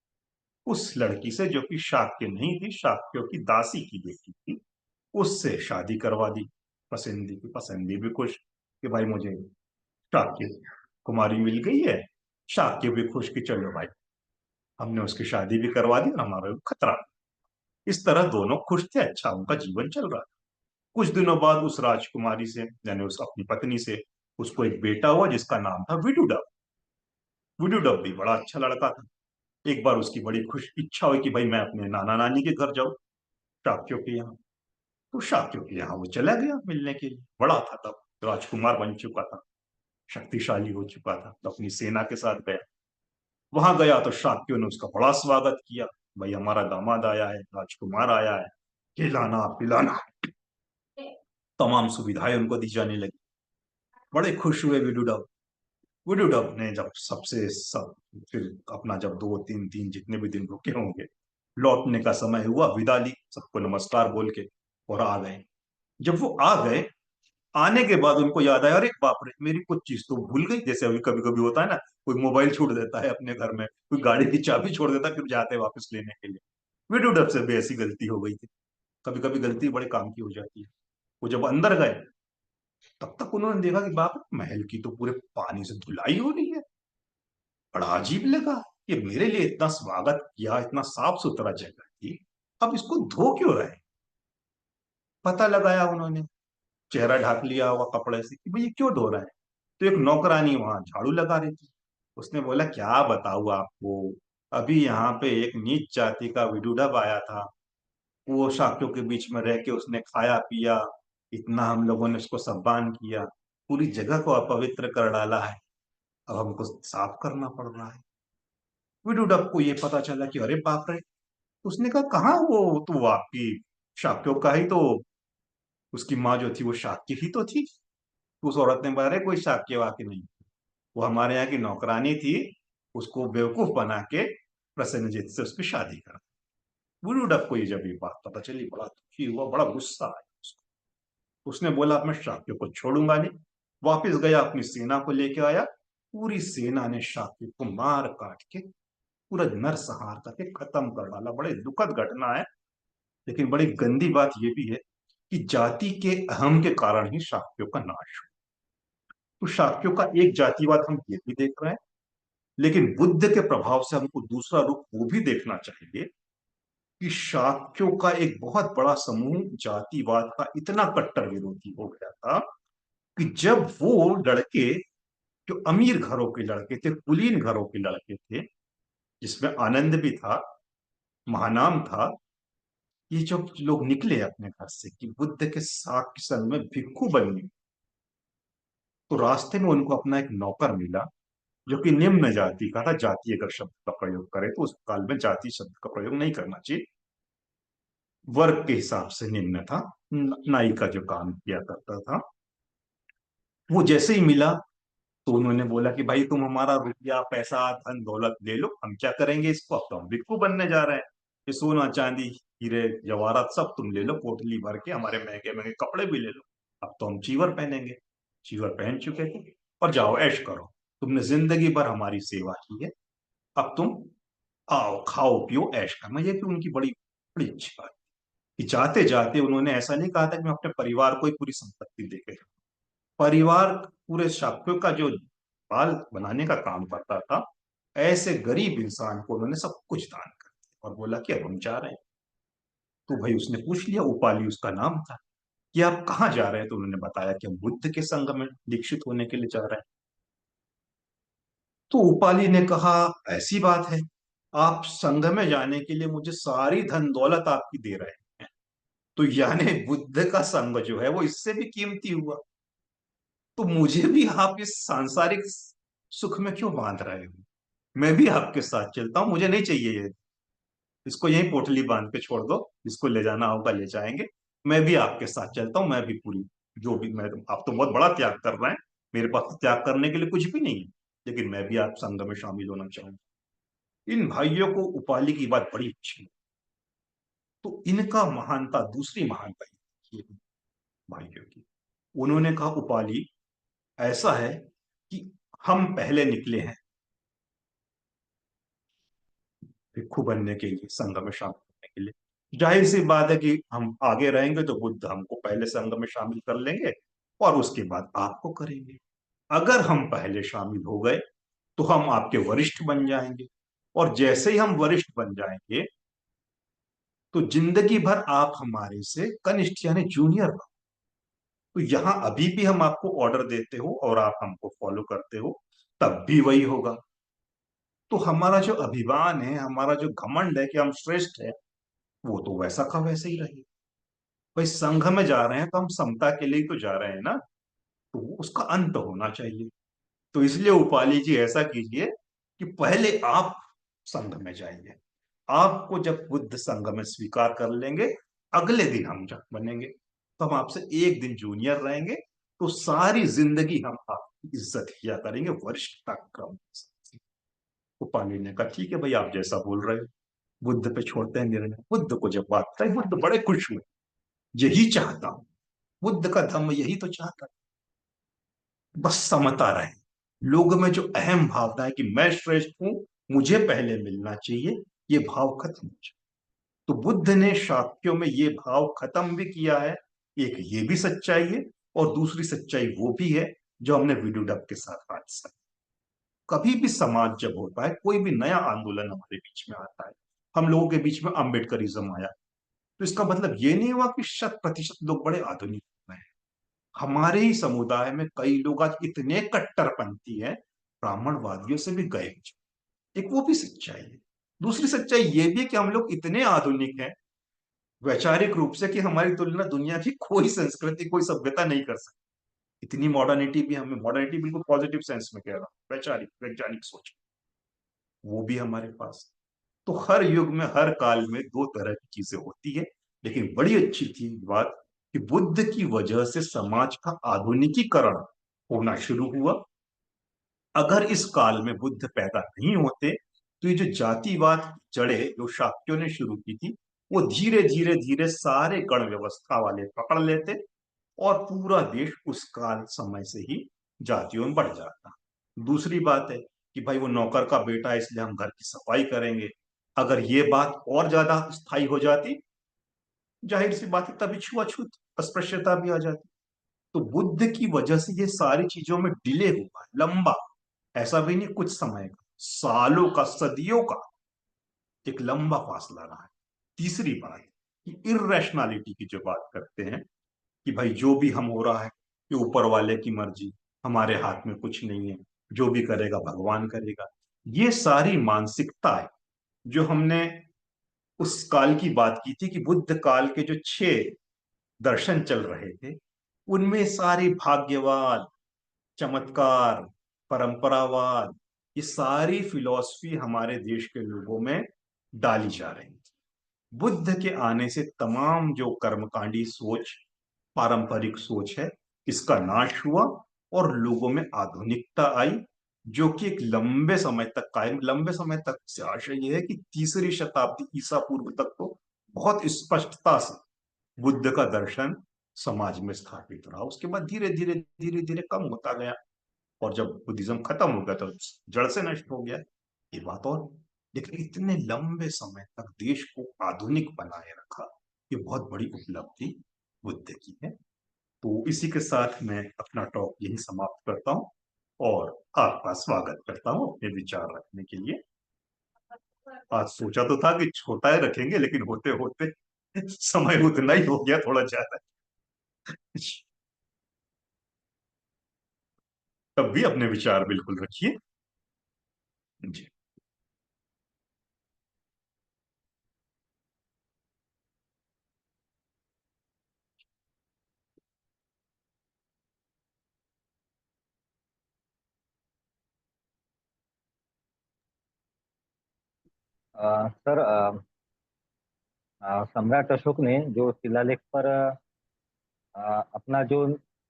उस लड़की से जो कि शाक्य नहीं थी, शाक्यों की दासी की बेटी थी, उससे शादी करवा दी। पसंदी की पसंदी भी खुश कि भाई मुझे शाक्य कुमारी मिल गई है, शाक्य भी खुश कि चलो भाई हमने उसकी शादी भी करवा दी और हमारा खतरा। इस तरह दोनों खुश थे, अच्छा उनका जीवन चल रहा था। कुछ दिनों बाद उस राजकुमारी से, यानी उस अपनी पत्नी से, उसको एक बेटा हुआ जिसका नाम था विडुडब। विडुडब भी बड़ा अच्छा लड़का था। एक बार उसकी बड़ी खुश इच्छा हुई कि भाई मैं अपने नाना नानी के घर जाऊं, शाक्यों के यहाँ। तो शाक्यों के यहाँ वो चला गया मिलने के लिए, बड़ा था तब, राजकुमार बन चुका था, शक्तिशाली हो चुका था, तो अपनी सेना के साथ गया। वहां गया तो शाक्यों ने उसका बड़ा स्वागत किया, भाई हमारा दामाद आया है, राजकुमार आया है, खिलाना पिलाना तमाम सुविधाएं उनको दी जाने लगी। बड़े खुश हुए विडुडब। विडुडब ने जब सबसे सब फिर अपना जब दो तीन तीन जितने भी दिन रुके होंगे, लौटने का समय हुआ, विदा ली सबको नमस्कार बोल के, और आ गए। जब वो आ गए, आने के बाद उनको याद आया, अरे बाप रे मेरी कुछ चीज तो भूल गई, जैसे अभी कभी कभी होता है ना, कोई मोबाइल छोड़ देता है अपने घर में, कोई गाड़ी की चाबी छोड़ देता है, फिर जाते हैं वापस लेने के लिए। विडुडब से भी ऐसी गलती हो गई थी। कभी कभी गलती बड़े काम की हो जाती है। वो जब अंदर गए, तब तक उन्होंने देखा कि बाप रे, महल की तो पूरे पानी से धुलाई हो रही है। बड़ा अजीब लगा कि मेरे लिए इतना स्वागत किया, इतना साफ सुथरा जगह थी, अब इसको धो क्यों रहे। पता लगाया उन्होंने, चेहरा ढक लिया होगा कपड़े से कि भाई ये क्यों धो रहा है। तो एक नौकरानी वहां झाड़ू लगा रही थी। उसने बोला क्या बताऊं आपको, अभी यहाँ पे एक नीच जाति का विडुडब आया था, वो शाक्यों के बीच में रह के उसने खाया पिया, इतना हम लोगों ने उसको सम्मान किया, पूरी जगह को अपवित्र कर डाला है, अब हमको साफ करना पड़ रहा है। विडुडब को ये पता चला कि अरे बाप रे। उसने कहा कहाँ वो, तो आपकी शाक्यों का ही तो, उसकी माँ जो थी वो शाक्य ही तो थी। तो उस औरत ने बोला अरे कोई शाक्य वाक्य नहीं, वो हमारे यहाँ की नौकरानी थी, उसको बेवकूफ बना के प्रसेनजीत से उसकी शादी करा। विडुडब को ये जब ये बात पता चली, बड़ा दुखी हुआ, बड़ा गुस्सा आया उसको। उसने बोला अब मैं शाक्य को छोड़ूंगा नहीं। वापिस गया, अपनी सेना को लेके आया। पूरी सेना ने शाक्य को मार काट के पूरा नरसंहार करके खत्म कर डाला। बड़े दुखद घटना है, लेकिन बड़ी गंदी बात यह भी है कि जाति के अहम के कारण ही शाक्यों का नाश हुआ। तो शाक्यों का एक जातिवाद हम ये भी देख रहे हैं, लेकिन बुद्ध के प्रभाव से हमको दूसरा रूप वो भी देखना चाहिए कि शाक्यों का एक बहुत बड़ा समूह जातिवाद का इतना कट्टर विरोधी हो गया था कि जब वो लड़के, जो अमीर घरों के लड़के थे, कुलीन घरों के लड़के थे, जिसमें आनंद भी था, महानाम था, ये जब लोग निकले अपने घर से कि बुद्ध के साथ संग में भिक्षु बनने, तो रास्ते में उनको अपना एक नौकर मिला जो कि निम्न जाति का था। जाति अगर शब्द का प्रयोग करें तो उस काल में जाति शब्द का प्रयोग नहीं करना चाहिए, वर्ग के हिसाब से निम्न था, नाई का जो काम किया करता था। वो जैसे ही मिला तो उन्होंने बोला कि भाई तुम हमारा रुपया पैसा धन दौलत ले लो, हम क्या करेंगे इसको, अब तो हम भिक्षु बनने जा रहे हैं, ये सोना चांदी हीरे जवाहरात सब तुम ले लो पोटली भर के, हमारे महंगे महंगे कपड़े भी ले लो, अब तो हम चीवर पहनेंगे। चीवर पहन चुके थे, और जाओ ऐश करो, तुमने जिंदगी भर हमारी सेवा की है, अब तुम आओ खाओ पियो ऐश करना। ये कि उनकी बड़ी बड़ी अच्छी बात कि जाते जाते उन्होंने ऐसा नहीं कहा था कि मैं अपने परिवार को ही पूरी संपत्ति देके, परिवार पूरे शाक्यों का जो बाल बनाने का काम करता था, ऐसे गरीब इंसान को उन्होंने सब कुछ दान कर दिया और बोला कि अब हम जा रहे हैं। तो भाई उसने पूछ लिया, उपाली उसका नाम था, कि आप कहाँ जा रहे हैं, तो उन्होंने बताया कि हम बुद्ध के संग में दीक्षित होने के लिए जा रहे हैं। तो उपाली ने कहा ऐसी बात है, आप संघ में जाने के लिए मुझे सारी धन दौलत आपकी दे रहे हैं, तो यानी बुद्ध का संग जो है वो इससे भी कीमती हुआ। तो मुझे भी आप इस सांसारिक सुख में क्यों बांध रहे हो? मैं भी आपके साथ चलता हूं, मुझे नहीं चाहिए ये। इसको यहीं पोटली बांध के छोड़ दो, इसको ले जाना होगा ले जाएंगे। मैं भी आपके साथ चलता हूँ, मैं भी पूरी, जो भी मैं, आप तो बहुत बड़ा त्याग कर रहे हैं, मेरे पास तो त्याग करने के लिए कुछ भी नहीं है, लेकिन मैं भी आप संघ में शामिल होना चाहूंगा। इन भाइयों को उपालि की बात बड़ी अच्छी है। तो इनका महानता, दूसरी महानता ये भाइयों की, उन्होंने कहा उपालि ऐसा है कि हम पहले निकले हैं भिक्षु बनने के लिए, संघ में शामिल होने के लिए। जाहिर सी बात है कि हम आगे रहेंगे तो बुद्ध हमको पहले संघ में शामिल कर लेंगे और उसके बाद आपको करेंगे। अगर हम पहले शामिल हो गए तो हम आपके वरिष्ठ बन जाएंगे, और जैसे ही हम वरिष्ठ बन जाएंगे तो जिंदगी भर आप हमारे से कनिष्ठ यानी जूनियर बनो। तो यहां अभी भी हम आपको ऑर्डर देते हो और आप हमको फॉलो करते हो, तब भी वही होगा। तो हमारा जो अभिमान है, हमारा जो घमंड है कि हम श्रेष्ठ है, वो तो वैसा का वैसे ही रहे। भाई संघ में जा रहे हैं तो हम समता के लिए ही तो जा रहे हैं ना, तो उसका अंत होना चाहिए। तो इसलिए उपाली जी ऐसा कीजिए कि पहले आप संघ में जाइए। आपको जब बुद्ध संघ में स्वीकार कर लेंगे, अगले दिन हम जब बनेंगे तो हम आपसे एक दिन जूनियर रहेंगे, तो सारी जिंदगी हम आपकी इज्जत किया करेंगे वरिष्ठता क्रम से। उपाली ने कहा ठीक है भाई, आप जैसा बोल रहे हो। बुद्ध पे छोड़ते हैं निर्णय। बुद्ध को जब बात बताई, बुद्ध बड़े खुश हुए। यही चाहता हूं, बुद्ध का धम्म यही तो चाहता है, बस समता रहे। लोग में जो अहम भावना है कि मैं श्रेष्ठ हूं, मुझे पहले मिलना चाहिए, ये भाव खत्म हो जाए। तो बुद्ध ने शाक्यों में ये भाव खत्म भी किया है। एक ये भी सच्चाई है, और दूसरी सच्चाई वो भी है जो हमने वीडियो डब के साथ आज सा। कभी भी समाज जब होता है, कोई भी नया आंदोलन हमारे बीच में आता है, हम लोगों के बीच में अम्बेडकरिज्म आया, तो इसका मतलब ये नहीं हुआ कि 100% लोग बड़े आधुनिक हो गए हैं। हमारे ही समुदाय में कई लोग आज इतने कट्टरपंथी हैं, ब्राह्मणवादियों से भी गए। एक वो भी सच्चाई है। दूसरी सच्चाई ये भी है कि हम लोग इतने आधुनिक हैं वैचारिक रूप से कि हमारी तुलना दुनिया की कोई संस्कृति, कोई सभ्यता नहीं कर सकती। इतनी मॉडर्निटी भी हमें, मॉडर्निटी बिल्कुल पॉजिटिव सेंस में कह रहा हूं, वैचारिक वैज्ञानिक सोच, वो भी हमारे पास। तो हर युग में, हर काल में दो तरह की चीजें होती है। लेकिन बड़ी अच्छी थी बात कि बुद्ध की वजह से समाज का आधुनिकीकरण होना शुरू हुआ। अगर इस काल में बुद्ध पैदा नहीं होते तो ये जो जातिवाद की जड़ें जो शाक्यों ने शुरू की थी, वो धीरे धीरे धीरे सारे गण व्यवस्था वाले पकड़ लेते, और पूरा देश उस काल समय से ही जातियों में बढ़ जाता। दूसरी बात है कि भाई वो नौकर का बेटा है इसलिए हम घर की सफाई करेंगे। अगर ये बात और ज्यादा स्थायी हो जाती, जाहिर सी बात है तभी छुआछूत, अस्पृश्यता भी आ जाती। तो बुद्ध की वजह से ये सारी चीजों में डिले हुआ, लंबा, ऐसा भी नहीं कुछ समय का, सालों का, सदियों का एक लंबा फासला रहा है। तीसरी बात कि इरेशनैलिटी की जो बात करते हैं कि भाई जो भी हम हो रहा है ये ऊपर वाले की मर्जी, हमारे हाथ में कुछ नहीं है, जो भी करेगा भगवान करेगा। ये सारी मानसिकता है जो हमने उस काल की बात की थी कि बुद्ध काल के जो 6 दर्शन चल रहे थे, उनमें सारी भाग्यवाद, चमत्कार, परंपरावाद, ये सारी फिलॉसफी हमारे देश के लोगों में डाली जा रही थी। बुद्ध के आने से तमाम जो कर्मकांडी सोच, पारंपरिक सोच है, इसका नाश हुआ और लोगों में आधुनिकता आई, जो कि एक लंबे समय तक कायम, लंबे समय तक से आशय यह है कि तीसरी शताब्दी ईसा पूर्व तक तो बहुत स्पष्टता से बुद्ध का दर्शन समाज में स्थापित रहा। उसके बाद धीरे धीरे धीरे धीरे कम होता गया, और जब बुद्धिज्म खत्म हो गया तो जड़ से नष्ट हो गया, ये बात और। लेकिन इतने लंबे समय तक देश को आधुनिक बनाए रखा, ये बहुत बड़ी उपलब्धि बुद्ध की है। तो इसी के साथ मैं अपना टॉक यही समाप्त करता हूँ, और आपका स्वागत करता हूँ अपने विचार रखने के लिए। आज सोचा तो था कि छोटा ही रखेंगे, लेकिन होते होते समय उतना ही हो गया, थोड़ा ज्यादा। तब भी अपने विचार बिल्कुल रखिए जी। सर, सम्राट अशोक ने जो शिलालेख पर अपना जो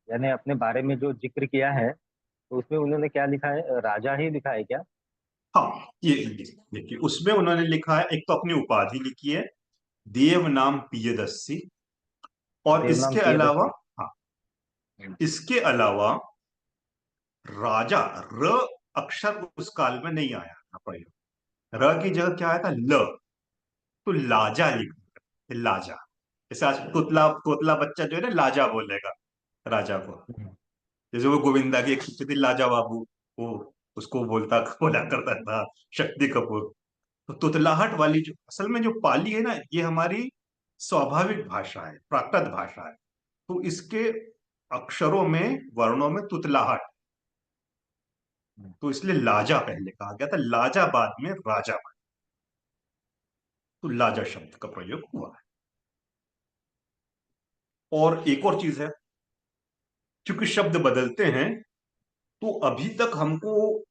यानी अपने बारे में जो जिक्र किया है, तो उसमें उन्होंने क्या लिखा है? राजा ही लिखा है क्या? हाँ, ये देखिए उसमें उन्होंने लिखा है, एक तो अपनी उपाधि लिखी है देव नाम पियदस्सी, और देवनाम इसके अलावा, प्रियदर्शी। हाँ, हम्म। इसके अलावा राजा, र अक्षर उस काल में नहीं आया था प्रयोग, र की जगह क्या आया था, ल। तो लाजा लिख, लाजा, जैसे आज तोतला तोतला बच्चा जो है ना लाजा बोलेगा राजा को। हम्म। जैसे वो गोविंदा की एक शिष्य थी लाजा बाबू, वो उसको बोला करता था शक्ति कपूर। तो तुतलाहट वाली जो असल में जो पाली है ना, ये हमारी स्वाभाविक भाषा है, प्राकृत भाषा है। तो इसके अक्षरों में, वर्णों में तुतलाहट, हम्म। तो इसलिए लाजा पहले कहा गया था, लाजा बाद में राजा बना। तो लाजा शब्द का प्रयोग हुआ है। और एक और चीज है, क्योंकि शब्द बदलते हैं, तो अभी तक हमको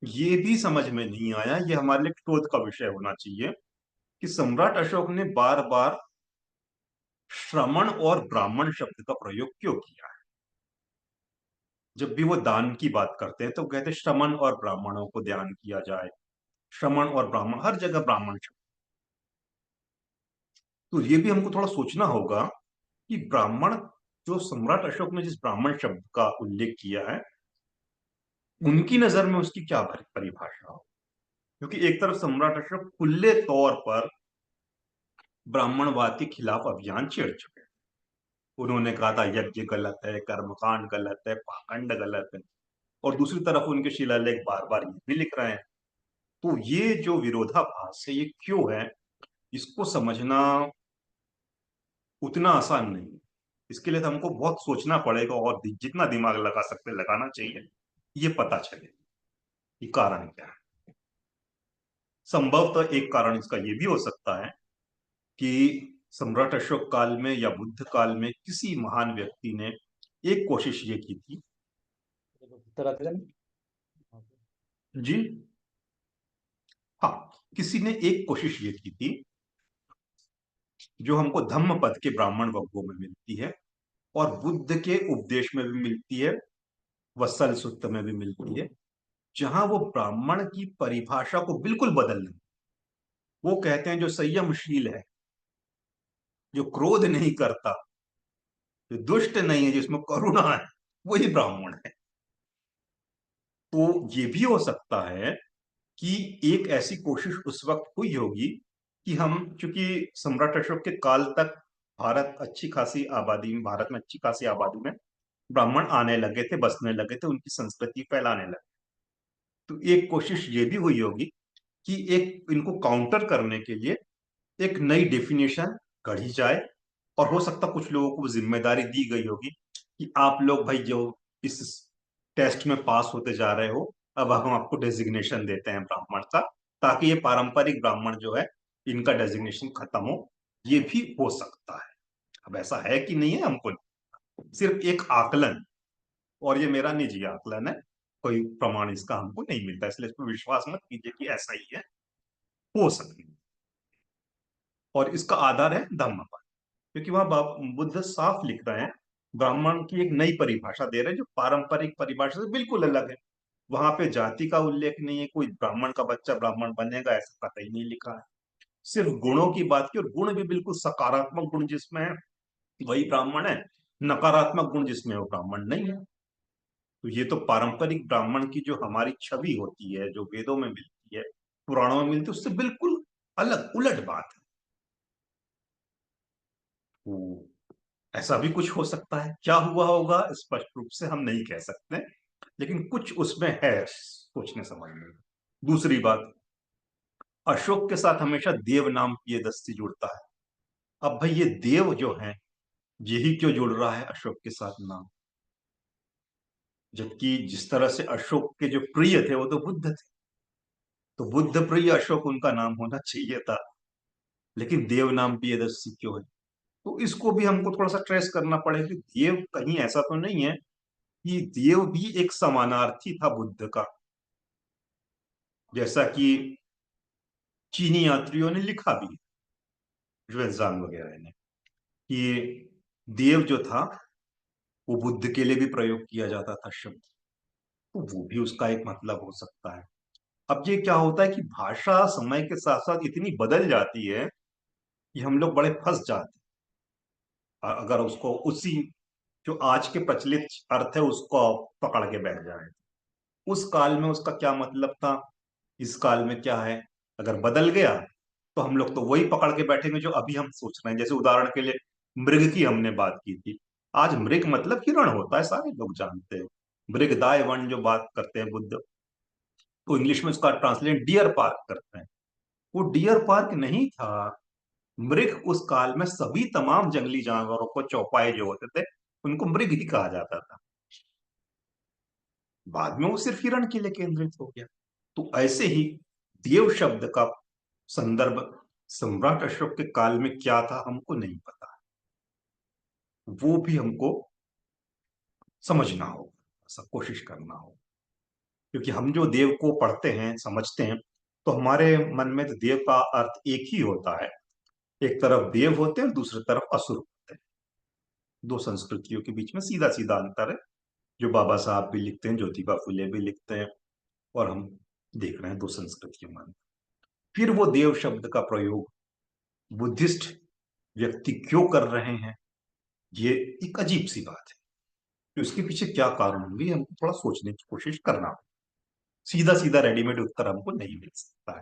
ये भी समझ में नहीं आया, ये हमारे लिए शोध का विषय होना चाहिए, कि सम्राट अशोक ने बार बार श्रमण और ब्राह्मण शब्द का प्रयोग क्यों किया है। जब भी वो दान की बात करते हैं तो कहते हैं श्रमण और ब्राह्मणों को ध्यान किया जाए, श्रमण और ब्राह्मण, हर जगह ब्राह्मण शब्द। तो ये भी हमको थोड़ा सोचना होगा कि ब्राह्मण, जो सम्राट अशोक ने जिस ब्राह्मण शब्द का उल्लेख किया है, उनकी नजर में उसकी क्या परिभाषा हो। क्योंकि एक तरफ सम्राट अशोक खुले तौर पर ब्राह्मणवाद के खिलाफ अभियान छेड़ चुके हैं। उन्होंने कहा था यज्ञ गलत है, कर्मकांड गलत है, पाखंड गलत है। और दूसरी तरफ उनके शिलालेख बार बार ये भी लिख रहे हैं। तो ये जो विरोधाभास है, ये क्यों है, इसको समझना उतना आसान नहीं है। इसके लिए तो हमको बहुत सोचना पड़ेगा, और जितना दिमाग लगा सकते लगाना चाहिए, ये पता चले कि कारण क्या है। संभवतः एक कारण इसका ये भी हो सकता है कि सम्राट अशोक काल में या बुद्ध काल में किसी महान व्यक्ति ने एक कोशिश ये की थी। जी, हाँ, किसी ने एक कोशिश ये की थी, जो हमको धम्म पद के ब्राह्मण वर्गों में मिलती है, और बुद्ध के उपदेश में भी मिलती है, वत्सल सूक्त में भी मिलती है, जहां वो ब्राह्मण की परिभाषा को बिल्कुल बदल दें। वो कहते हैं जो संयमशील है, जो क्रोध नहीं करता, जो दुष्ट नहीं है, जिसमें करुणा है, वही ब्राह्मण है। तो ये भी हो सकता है कि एक ऐसी कोशिश उस वक्त हुई होगी कि हम, चूंकि सम्राट अशोक के काल तक भारत में अच्छी खासी आबादी में ब्राह्मण आने लगे थे, बसने लगे थे, उनकी संस्कृति फैलाने लगे। तो एक कोशिश ये भी हुई होगी कि एक इनको काउंटर करने के लिए एक नई डेफिनेशन गढ़ी जाए। और हो सकता कुछ लोगों को जिम्मेदारी दी गई होगी कि आप लोग भाई जो इस टेस्ट में पास होते जा रहे हो, अब हम आपको डेजिग्नेशन देते हैं ब्राह्मण का, ताकि ये पारंपरिक ब्राह्मण जो है, इनका डेजिग्नेशन खत्म हो। ये भी हो सकता है। अब ऐसा है कि नहीं है हमको सिर्फ एक आकलन, और ये मेरा निजी आकलन है, कोई प्रमाण इसका हमको नहीं मिलता, इसलिए इस पर विश्वास मत कीजिए कि ऐसा ही है, हो सकती है। और इसका आधार है धम्मपद, क्योंकि वहां बुद्ध साफ लिख रहे हैं, ब्राह्मण की एक नई परिभाषा दे रहे हैं जो पारंपरिक परिभाषा से बिल्कुल अलग है। वहां पे जाति का उल्लेख नहीं है, कोई ब्राह्मण का बच्चा ब्राह्मण बनेगा ऐसा कतई नहीं लिखा है। सिर्फ गुणों की बात की, और गुण भी बिल्कुल सकारात्मक गुण जिसमें है वही ब्राह्मण है, नकारात्मक गुण जिसमें वो ब्राह्मण नहीं है। तो ये तो पारंपरिक ब्राह्मण की जो हमारी छवि होती है, जो वेदों में मिलती है, पुराणों में मिलती है, उससे बिल्कुल अलग उलट बात है। तो ऐसा भी कुछ हो सकता है, क्या हुआ होगा स्पष्ट रूप से हम नहीं कह सकते, लेकिन कुछ उसमें है सोचने समझने में। दूसरी बात, अशोक के साथ हमेशा देव नाम ये दस्ती जुड़ता है। अब भाई ये देव जो है, यही क्यों जुड़ रहा है अशोक के साथ नाम, जबकि जिस तरह से अशोक के जो प्रिय थे वो तो बुद्ध थे। तो बुद्ध प्रिय अशोक उनका नाम होना चाहिए था, लेकिन देव नाम प्रियदर्शी क्यों है। तो इसको भी हमको थोड़ा सा ट्रेस करना पड़ेगा कि देव कहीं ऐसा तो नहीं है कि देव भी एक समानार्थी था बुद्ध का। जैसा कि चीनी यात्रियों ने लिखा भी, जुएनजांग वगैरह ने, कि देव जो था वो बुद्ध के लिए भी प्रयोग किया जाता था शब्द, तो वो भी उसका एक मतलब हो सकता है। अब ये क्या होता है कि भाषा समय के साथ साथ इतनी बदल जाती है कि हम लोग बड़े फंस जाते हैं अगर उसको उसी जो आज के प्रचलित अर्थ है उसको पकड़ के बैठ जाए। उस काल में उसका क्या मतलब था, इस काल में क्या है, अगर बदल गया तो हम लोग तो वही पकड़ के बैठेंगे जो अभी हम सोच रहे हैं। जैसे उदाहरण के लिए मृग की हमने बात की थी, आज मृग मतलब हिरण होता है, सारे लोग जानते हैं। मृगदाय वन जो बात करते हैं बुद्ध, तो इंग्लिश में उसका ट्रांसलेट डियर पार्क करते हैं। वो डियर पार्क नहीं था। मृग उस काल में सभी तमाम जंगली जानवरों को, चौपाए जो होते थे, उनको मृग ही कहा जाता था। बाद में वो सिर्फ हिरण के लिए केंद्रित हो गया। तो ऐसे ही देव शब्द का संदर्भ सम्राट अशोक के काल में क्या था हमको नहीं पता, वो भी हमको समझना होगा, सब कोशिश करना होगा। क्योंकि हम जो देव को पढ़ते हैं समझते हैं, तो हमारे मन में तो देव का अर्थ एक ही होता है। एक तरफ देव होते हैं, दूसरी तरफ असुर होते हैं। दो संस्कृतियों के बीच में सीधा सीधा अंतर है, जो बाबा साहब भी लिखते हैं, ज्योतिबा फुले भी लिखते हैं, और हम देख रहे हैं दो संस्कृतियों में। फिर वो देव शब्द का प्रयोग बुद्धिस्ट व्यक्ति क्यों कर रहे हैं, ये एक अजीब सी बात है। तो इसके पीछे क्या कारण होंगे, हमको थोड़ा सोचने की कोशिश करना होगा। सीधा सीधा रेडीमेड उत्तर हमको नहीं मिल सकता है,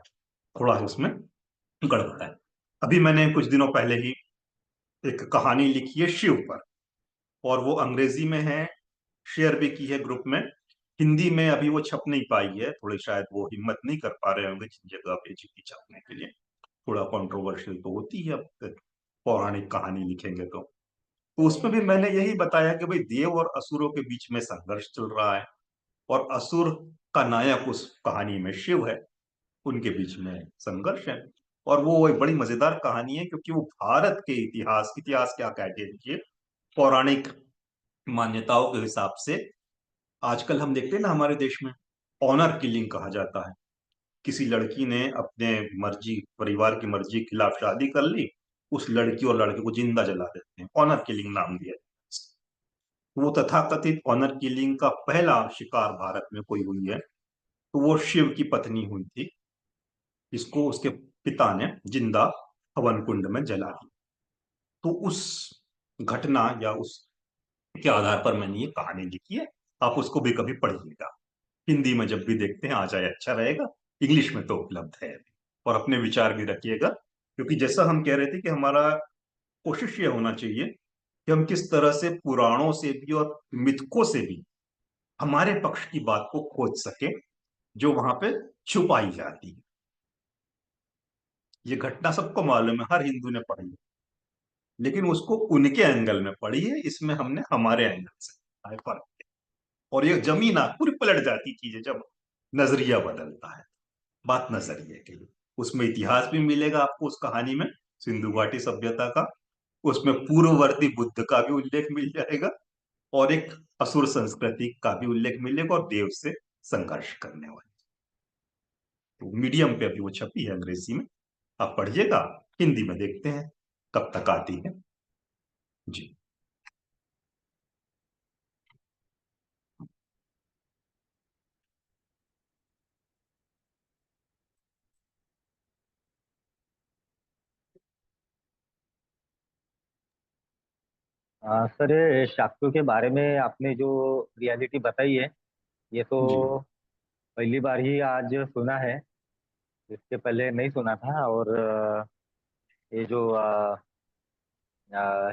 थोड़ा उसमें गड़बड़ है। अभी मैंने कुछ दिनों पहले ही एक कहानी लिखी है शिव पर, और वो अंग्रेजी में है, शेयर भी की है ग्रुप में। हिंदी में अभी वो छप नहीं पाई है, थोड़ी शायद वो हिम्मत नहीं कर पा रहे होंगे जिन जगह पे चिट्ठी छापने के लिए। थोड़ा कंट्रोवर्शियल तो होती है, अब पौराणिक कहानी लिखेंगे तो उसमें भी मैंने यही बताया कि भाई देव और असुरों के बीच में संघर्ष चल रहा है, और असुर का नायक उस कहानी में शिव है, उनके बीच में संघर्ष है। और वो एक बड़ी मजेदार कहानी है, क्योंकि वो भारत के इतिहास, इतिहास क्या कह दीजिए, पौराणिक मान्यताओं के हिसाब से आजकल हम देखते हैं ना हमारे देश में ऑनर किलिंग कहा जाता है। किसी लड़की ने अपने मर्जी, परिवार की मर्जी के खिलाफ शादी कर ली, उस लड़की और लड़के को जिंदा जला देते हैं, ऑनर किलिंग नाम दिया। वो तथाकथित ऑनर किलिंग का पहला शिकार भारत में कोई हुई है, तो वो शिव की पत्नी हुई थी, जिसको उसके पिता ने जिंदा हवन कुंड में जला दिया। तो उस घटना या उस के आधार पर मैंने ये कहानी लिखी है। आप उसको भी कभी पढ़िएगा, हिंदी में जब भी देखते हैं आ जाए अच्छा रहेगा, इंग्लिश में तो उपलब्ध है। और अपने विचार भी रखिएगा, क्योंकि जैसा हम कह रहे थे कि हमारा कोशिश ये होना चाहिए कि हम किस तरह से पुराणों से भी और मिथकों से भी हमारे पक्ष की बात को खोज सके, जो वहां पे छुपाई जाती है। ये घटना सबको मालूम है, हर हिंदू ने पढ़ी है, लेकिन उसको उनके एंगल में पढ़ी है, इसमें हमने हमारे एंगल से देखा है फर्क है। और ये जमीन पूरी पलट जाती चीज है जब नजरिया बदलता है। बात नजरिए के लिए, उसमें इतिहास भी मिलेगा आपको उस कहानी में, सिंधु घाटी सभ्यता का, उसमें पूर्ववर्ती बुद्ध का भी उल्लेख मिल जाएगा, और एक असुर संस्कृति का भी उल्लेख मिलेगा, और देव से संघर्ष करने वाली। तो मीडियम पे अभी वो छपी है अंग्रेजी में, आप पढ़िएगा। हिंदी में देखते हैं कब तक आती है। जी। सर, ये शाक्तों के बारे में आपने जो रियलिटी बताई है, ये जी। तो पहली बार ही आज सुना है। इसके पहले नहीं सुना था। और ये जो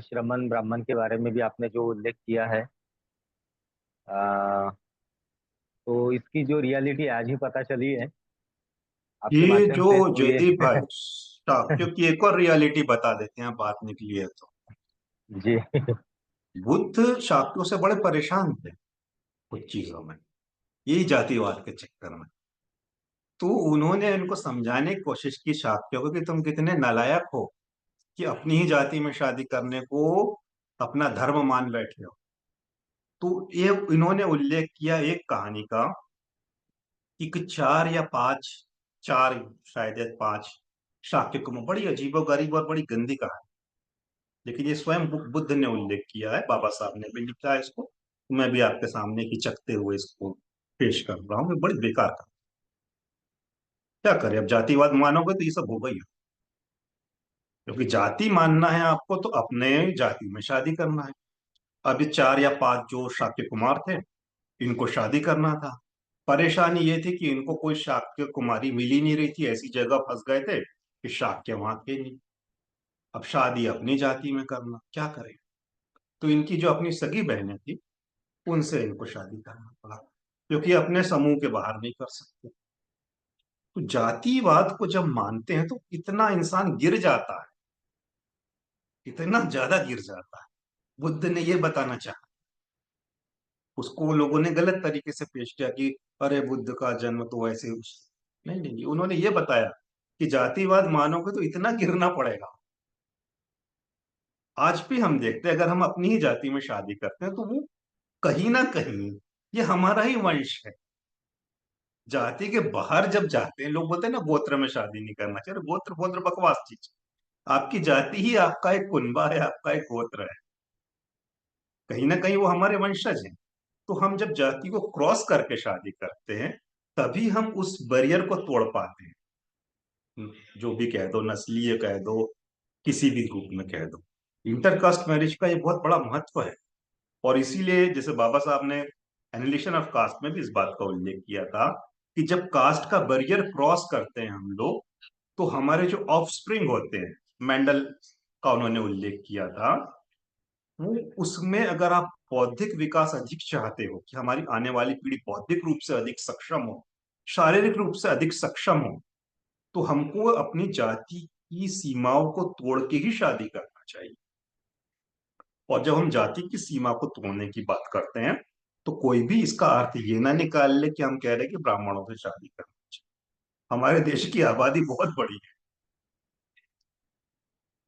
श्रमण ब्राह्मण के बारे में भी आपने जो उल्लेख किया है, अ, तो इसकी जो रियलिटी आज ही पता चली है आपके ये माध्यम जो से, तो ये जयदीप भाई शाक्यों की एक और रियलिटी बता देते हैं, बात निकली है तो। जी। बुद्ध शाक्यों से बड़े परेशान थे कुछ चीजों में, यही जातिवाद के चक्कर में। तो उन्होंने इनको समझाने की कोशिश की शाक्यों को कि तुम कितने नालायक हो कि अपनी ही जाति में शादी करने को अपना धर्म मान बैठे हो। तो ये इन्होंने उल्लेख किया एक कहानी का कि चार या पांच, चार शायद या पांच शाक्य कुमार, बड़ी अजीबोगरीब और बड़ी गंदी कहानी। लेकिन ये स्वयं बुद्ध ने उल्लेख किया है, बाबा साहब ने भी लिखा है इसको। मैं भी आपके सामने हिचकते हुए इसको पेश कर रहा हूँ। ये बड़ी बेकार कहानी। क्या करें, अब जातिवाद मानोगे तो ये सब होगा ही। क्योंकि जाति मानना है आपको तो अपने जाति में शादी करना है। अब ये 4 या 5 जो शाक्य कुमार थे, इनको शादी करना था। परेशानी ये थी कि इनको कोई शाक्य कुमारी मिल ही नहीं रही थी, ऐसी जगह फंस गए थे कि शाक्य वहां थे नहीं। अब शादी अपनी जाति में करना, क्या करें। तो इनकी जो अपनी सगी बहनें थी, उनसे इनको शादी करना पड़ा, क्योंकि अपने समूह के बाहर नहीं कर सकते। तो जातिवाद को जब मानते हैं तो इतना इंसान गिर जाता है, इतना ज्यादा गिर जाता है। बुद्ध ने ये बताना चाहा, उसको लोगों ने गलत तरीके से पेश किया कि अरे बुद्ध का जन्म तो ऐसे नहीं नहीं नहीं, उन्होंने ये बताया कि जातिवाद मानोगे तो इतना गिरना पड़ेगा। आज भी हम देखते हैं, अगर हम अपनी ही जाति में शादी करते हैं तो वो कहीं ना कहीं ये हमारा ही वंश है। जाति के बाहर जब जाते हैं, लोग बोलते हैं ना गोत्र में शादी नहीं करना चाहिए। गोत्र गोत्र बकवास चीज। आपकी जाति ही आपका एक कुनबा है, आपका एक गोत्र है। कहीं ना कहीं वो हमारे वंशज हैं। तो हम जब जाति को क्रॉस करके शादी करते हैं, तभी हम उस बैरियर को तोड़ पाते हैं। जो भी कह दो, नस्लीय कह दो, किसी भी ग्रुप में कह दो, इंटरकास्ट मैरिज का ये बहुत बड़ा महत्व है। और इसीलिए जैसे बाबा साहब ने एनिलिशन ऑफ कास्ट में भी इस बात का उल्लेख किया था कि जब कास्ट का बैरियर क्रॉस करते हैं हम लोग, तो हमारे जो ऑफस्प्रिंग होते हैं, मेंडल का उन्होंने उल्लेख किया था, वो उसमें अगर आप बौद्धिक विकास अधिक चाहते हो कि हमारी आने वाली पीढ़ी बौद्धिक रूप से अधिक सक्षम हो, शारीरिक रूप से अधिक सक्षम हो, तो हमको अपनी जाति की सीमाओं को तोड़ के ही शादी करना चाहिए। और जब हम जाति की सीमा को तोड़ने की बात करते हैं, तो कोई भी इसका अर्थ ये ना निकाल ले कि हम कह रहे हैं कि ब्राह्मणों से शादी करनी चाहिए। हमारे देश की आबादी बहुत बड़ी है,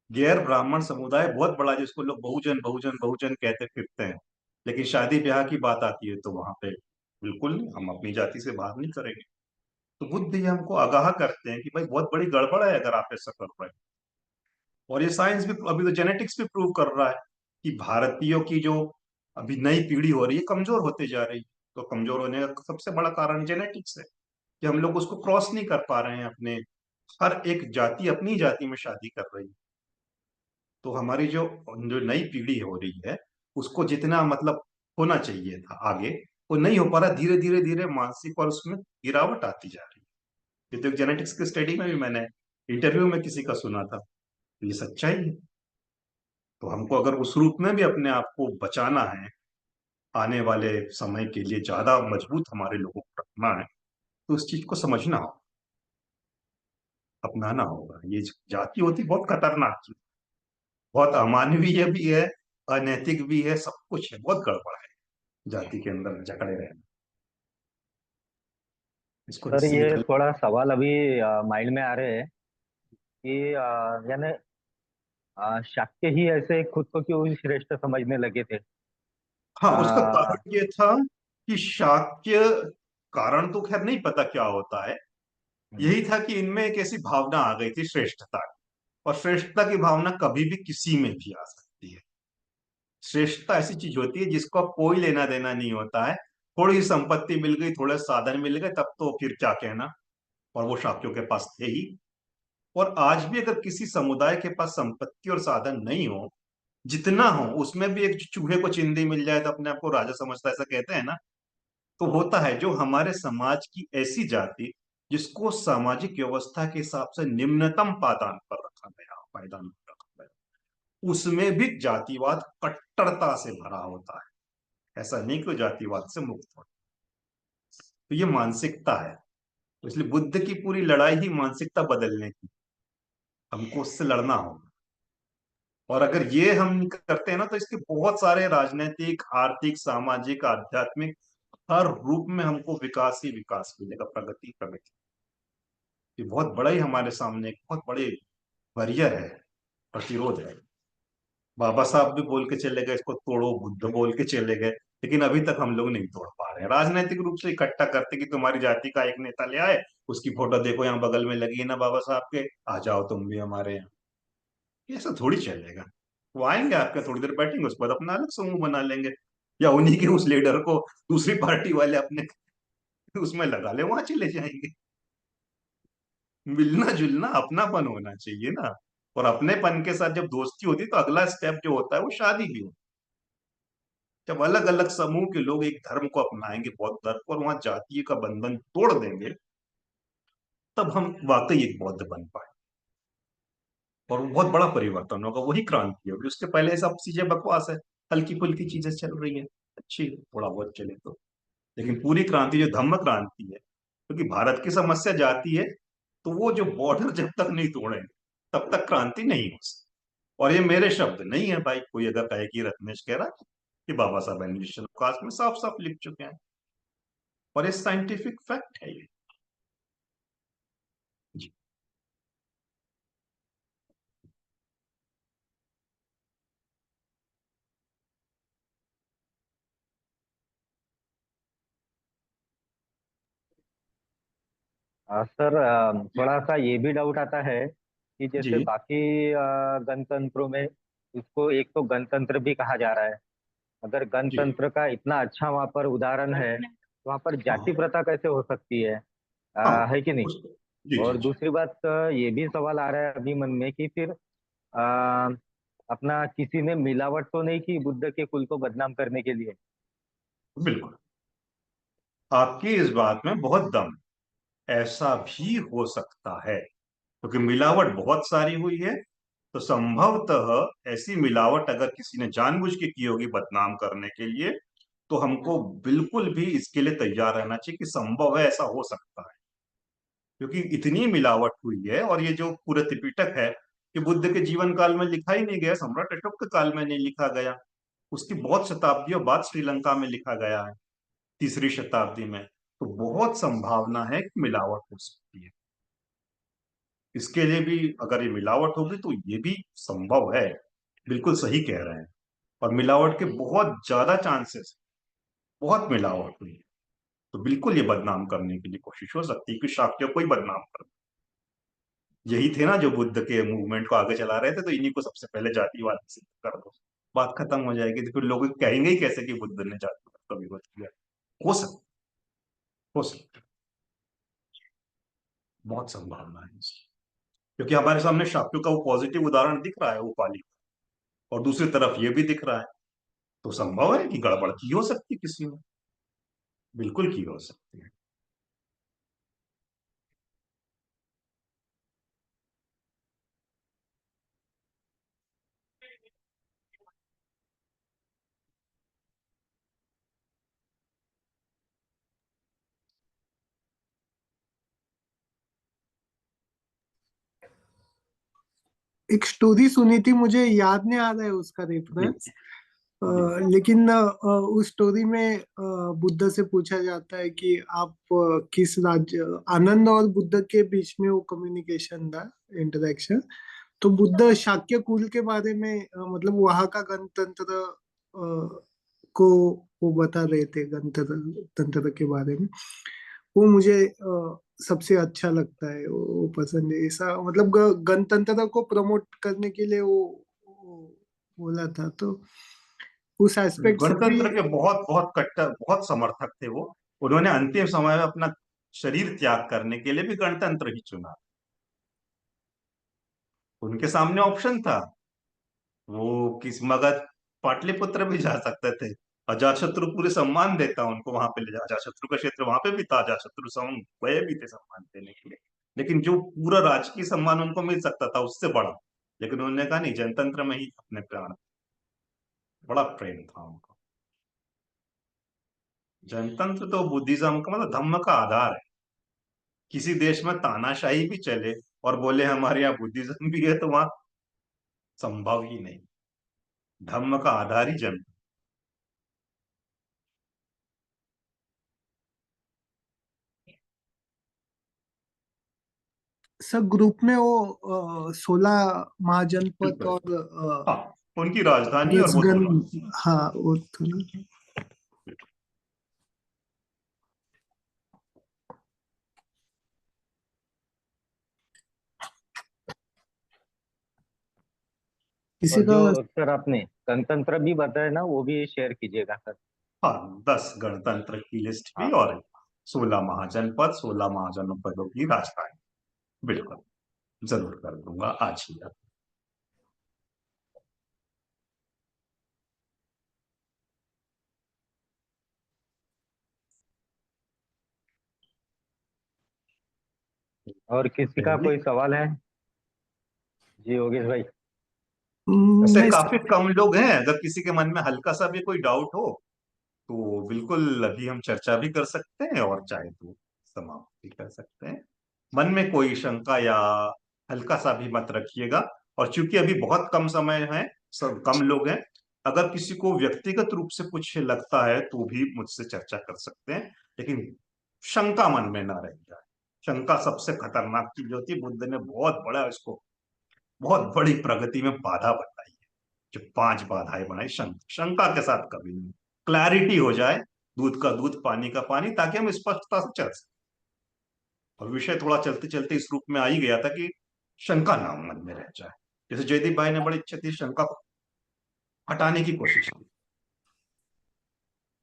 गैर ब्राह्मण समुदाय बहुत बड़ा, जिसको लोग बहुजन बहुजन बहुजन कहते फिरते हैं। लेकिन शादी ब्याह की बात आती है तो वहां पे बिल्कुल नहीं, हम अपनी जाति से बात नहीं करेंगे। तो बुद्ध ये हमको आगाह करते हैं कि भाई बहुत बड़ी गड़बड़ है अगर आप ऐसा कर रहे हैं। और ये साइंस भी, अभी तो जेनेटिक्स भी प्रूव कर रहा है कि भारतीयों की जो अभी नई पीढ़ी हो रही है कमजोर होते जा रही है। तो कमजोर होने का सबसे बड़ा कारण जेनेटिक्स है कि हम लोग उसको क्रॉस नहीं कर पा रहे हैं। अपने हर एक जाति अपनी जाति में शादी कर रही है। तो हमारी जो जो नई पीढ़ी हो रही है, उसको जितना मतलब होना चाहिए था आगे, वो नहीं हो पा रहा। धीरे धीरे धीरे मानसिक और उसमें गिरावट आती जा रही है। ये तो जेनेटिक्स की स्टडी में भी मैंने इंटरव्यू में किसी का सुना था, तो ये सच्चाई है। तो हमको अगर उस रूप में भी अपने आप को बचाना है, आने वाले समय के लिए ज्यादा मजबूत हमारे लोगों को रखना है, तो उस चीज को समझना होगा, अपनाना होगा। ये जाति होती बहुत खतरनाक चीज, बहुत अमानवीय भी है, अनैतिक भी है, सब कुछ है, बहुत गड़बड़ है जाति के अंदर जकड़े रहना। इसको सर इससे ये निकल। थोड़ा सवाल अभी माइंड में आ रहे हैं कि यानी शाक्य ही ऐसे खुद को क्यों श्रेष्ठ समझने लगे थे। हाँ, उसका आ, कारण ये था कि शाक्य, कारण तो खैर नहीं पता क्या होता है। हम्म, यही था कि इनमें एक ऐसी भावना आ गई थी श्रेष्ठता की। और श्रेष्ठता की भावना कभी भी किसी में भी आ सकती है। श्रेष्ठता ऐसी चीज होती है जिसको कोई लेना देना नहीं होता है। थोड़ी संपत्ति मिल गई, थोड़े साधन मिल गए, तब तो फिर क्या कहना। और वो शाक्यों के पास थे ही। और आज भी अगर किसी समुदाय के पास संपत्ति और साधन नहीं हो, जितना हो उसमें भी एक चूहे को चिंदी मिल जाए तो अपने आप को राजा समझता है, ऐसा कहते हैं ना। तो होता है जो हमारे समाज की ऐसी जाति जिसको सामाजिक व्यवस्था के हिसाब से निम्नतम पायदान पर रखा गया, पायदान पर रखा गया, उसमें भी जातिवाद कट्टरता से भरा होता है। ऐसा नहीं कि वो जातिवाद से मुक्त हो। तो ये मानसिकता है। तो इसलिए बुद्ध की पूरी लड़ाई ही मानसिकता बदलने की। हमको उससे लड़ना होगा। और अगर ये हम करते हैं ना, तो इसके बहुत सारे राजनीतिक, आर्थिक, सामाजिक, आध्यात्मिक हर रूप में हमको विकास ही विकास मिलेगा, प्रगति प्रगति। ये बहुत बड़ा ही हमारे सामने एक बहुत बड़े बैरियर है, प्रतिरोध है। बाबा साहब भी बोल के चले गए इसको तोड़ो, बुद्ध बोल के चले गए, लेकिन अभी तक हम लोग नहीं तोड़ पा रहे हैं। राजनीतिक रूप से इकट्ठा करते कि तुम्हारी जाति का एक नेता ले आए उसकी फोटो देखो यहाँ बगल में लगी है ना बाबा साहब के, आ जाओ तुम भी हमारे यहाँ। ये ऐसा थोड़ी चलेगा। वो आएंगे आपके, थोड़ी देर बैठेंगे, उसके बाद अपना अलग समूह बना लेंगे, या उन्हीं के उस लीडर को दूसरी पार्टी वाले अपने उसमें लगा ले, वहां चले जाएंगे। मिलना जुलना अपनापन होना चाहिए ना। और अपनेपन के साथ जब दोस्ती होती है तो अगला स्टेप जो होता है वो शादी भी होता है। जब अलग अलग समूह के लोग एक धर्म को अपनाएंगे, बौद्ध धर्म को, और वहां जातीय का बंधन तोड़ देंगे, तब हम वाकई एक बौद्ध बन पाए। और वो बहुत बड़ा परिवर्तन होगा, वही क्रांति होगी। उसके पहले सब चीजें बकवास है, हल्की फुल्की चीजें चल रही है, अच्छी थोड़ा बहुत चले तो। लेकिन पूरी क्रांति जो धम्म क्रांति है, क्योंकि भारत की समस्या जाती है, तो वो जो बॉर्डर जब तक नहीं तोड़ेंगे तब तक क्रांति नहीं हो सकती। और ये मेरे शब्द नहीं है भाई, कोई अगर कहे कि रत्नेश कह रहा है, कि बाबा साहब एनिमेशन कास्ट में साफ साफ लिख चुके हैं, और ये साइंटिफिक फैक्ट है ये। जी। सर, थोड़ा सा ये भी डाउट आता है कि जैसे जी। बाकी गणतंत्रों में इसको एक तो गणतंत्र भी कहा जा रहा है। अगर जी। गणतंत्र का इतना अच्छा वहाँ पर उदाहरण है तो वहाँ पर जाति हाँ। प्रथा कैसे हो सकती है? हाँ। है कि नहीं? जी जी और जी। दूसरी बात, ये भी सवाल आ रहा है अभी मन में कि फिर अपना किसी ने मिलावट तो नहीं की बुद्ध के कुल को बदनाम करने के लिए? बिल्कुल, आपकी इस बात में बहुत दम है। ऐसा भी हो सकता है, क्योंकि मिलावट बहुत सारी हुई है। तो संभवतः ऐसी मिलावट अगर किसी ने जानबूझ के की होगी बदनाम करने के लिए, तो हमको बिल्कुल भी इसके लिए तैयार रहना चाहिए कि संभव है, ऐसा हो सकता है। क्योंकि इतनी मिलावट हुई है, और ये जो पूरे त्रिपिटक है, कि बुद्ध के जीवन काल में लिखा ही नहीं गया, सम्राट अशोक के काल में नहीं लिखा गया, उसकी बहुत शताब्दियों बाद श्रीलंका में लिखा गया है, तीसरी शताब्दी में। तो बहुत संभावना है कि मिलावट हो सकती है। इसके लिए भी अगर ये मिलावट होगी तो ये भी संभव है। बिल्कुल सही कह रहे हैं। और मिलावट के बहुत ज्यादा चांसेस, बहुत मिलावट हुई है। तो बिल्कुल ये बदनाम करने के लिए कोशिश हो सकती है कि शाक्य को ही बदनाम कर। यही थे ना जो बुद्ध के मूवमेंट को आगे चला रहे थे, तो इन्हीं को सबसे पहले जातिवाद सिद्ध कर दो, बात खत्म हो जाएगी। तो फिर लोग कहेंगे ही कैसे कि बुद्ध ने जातिवाद का विरोध किया। हो सकता, हो सकता, बहुत संभावना है इसकी। क्योंकि हमारे सामने शाक्यों का वो पॉजिटिव उदाहरण दिख रहा है, वो पाली, और दूसरी तरफ ये भी दिख रहा है। तो संभव है कि गड़बड़ की हो सकती है किसी ने, बिल्कुल की हो सकती है। एक स्टोरी सुनी थी, मुझे याद नहीं आ रहा है उसका जी रेफरेंस। जी। लेकिन उस स्टोरी में बुद्ध से पूछा जाता है कि आप किस राज्य, आनंद और बुद्ध के बीच में वो कम्युनिकेशन था, इंटरेक्शन। तो बुद्ध शाक्य कुल के बारे में, मतलब वहाँ का गणतंत्र को वो बता रहे थे, गणतंत्र तंत्र के बारे में। वो मुझे सबसे अच्छा लगता है, वो पसंद है ऐसा, मतलब गणतंत्र को प्रमोट करने के लिए वो बोला था। तो उस एस्पेक्ट से भी। गणतंत्र के बहुत बहुत कट्टर, बहुत समर्थक थे वो। उन्होंने अंतिम समय में अपना शरीर त्याग करने के लिए भी गणतंत्र ही चुना। उनके सामने ऑप्शन था, वो किस मगध, पाटलिपुत्र भी जा सकते थे। अजातशत्रु पूरे सम्मान देता उनको, वहां पे ले जा, अजातशत्रु का क्षेत्र वहां पे भी था, अजातशत्रु गए भी थे सम्मान देने के लिए। लेकिन जो पूरा राजकीय सम्मान उनको मिल सकता था उससे बड़ा, लेकिन उन्होंने कहा नहीं, जनतंत्र में ही अपने प्राण। बड़ा प्रेम था उनको। जनतंत्र तो बुद्धिज्म का मतलब धम्म का आधार है। किसी देश में तानाशाही भी चले और बोले हमारे यहाँ बुद्धिज्म भी है, तो वहां संभव ही नहीं। धम्म का आधार ही जन। सब ग्रुप में वो 16 महाजनपद बिल्कुल। और हाँ, उनकी राजधानी और वो दसगन। दोनों। हाँ, वो था ना। किसी और का। जो सर आपने गणतंत्र भी बताया ना, वो भी शेयर कीजिएगा सर। हाँ, 10 गणतंत्र की लिस्ट भी, हाँ। और 16 महाजनपद, 16 महाजनपदों की राजधानी। बिल्कुल, जरूर कर दूंगा आज ही। और किसी का कोई सवाल है? जी योगेश भाई। ऐसे नहीं काफी सर। कम लोग हैं, अगर किसी के मन में हल्का सा भी कोई डाउट हो तो बिल्कुल अभी हम चर्चा भी कर सकते हैं, और चाहे तो समाप्त भी कर सकते हैं। मन में कोई शंका या हल्का सा भी मत रखिएगा। और चूंकि अभी बहुत कम समय है, सब कम लोग हैं, अगर किसी को व्यक्तिगत रूप से कुछ लगता है तो भी मुझसे चर्चा कर सकते हैं, लेकिन शंका मन में ना रह जाए। शंका सबसे खतरनाक चीज होती है। बुद्ध ने बहुत बड़ा इसको, बहुत बड़ी प्रगति में बाधा बनाई है। जो 5 बाधाएं बनाई, शंका के साथ कभी नहीं। क्लैरिटी हो जाए, दूध का दूध पानी का पानी, ताकि हम स्पष्टता से चल सकें। और विषय थोड़ा चलते चलते इस रूप में आ ही गया था कि शंका ना मन में रह जाए। जैसे जयदीप भाई ने बड़ी इच्छा थी शंका को हटाने की कोशिश की।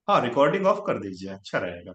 हाँ, रिकॉर्डिंग ऑफ कर दीजिए, अच्छा रहेगा।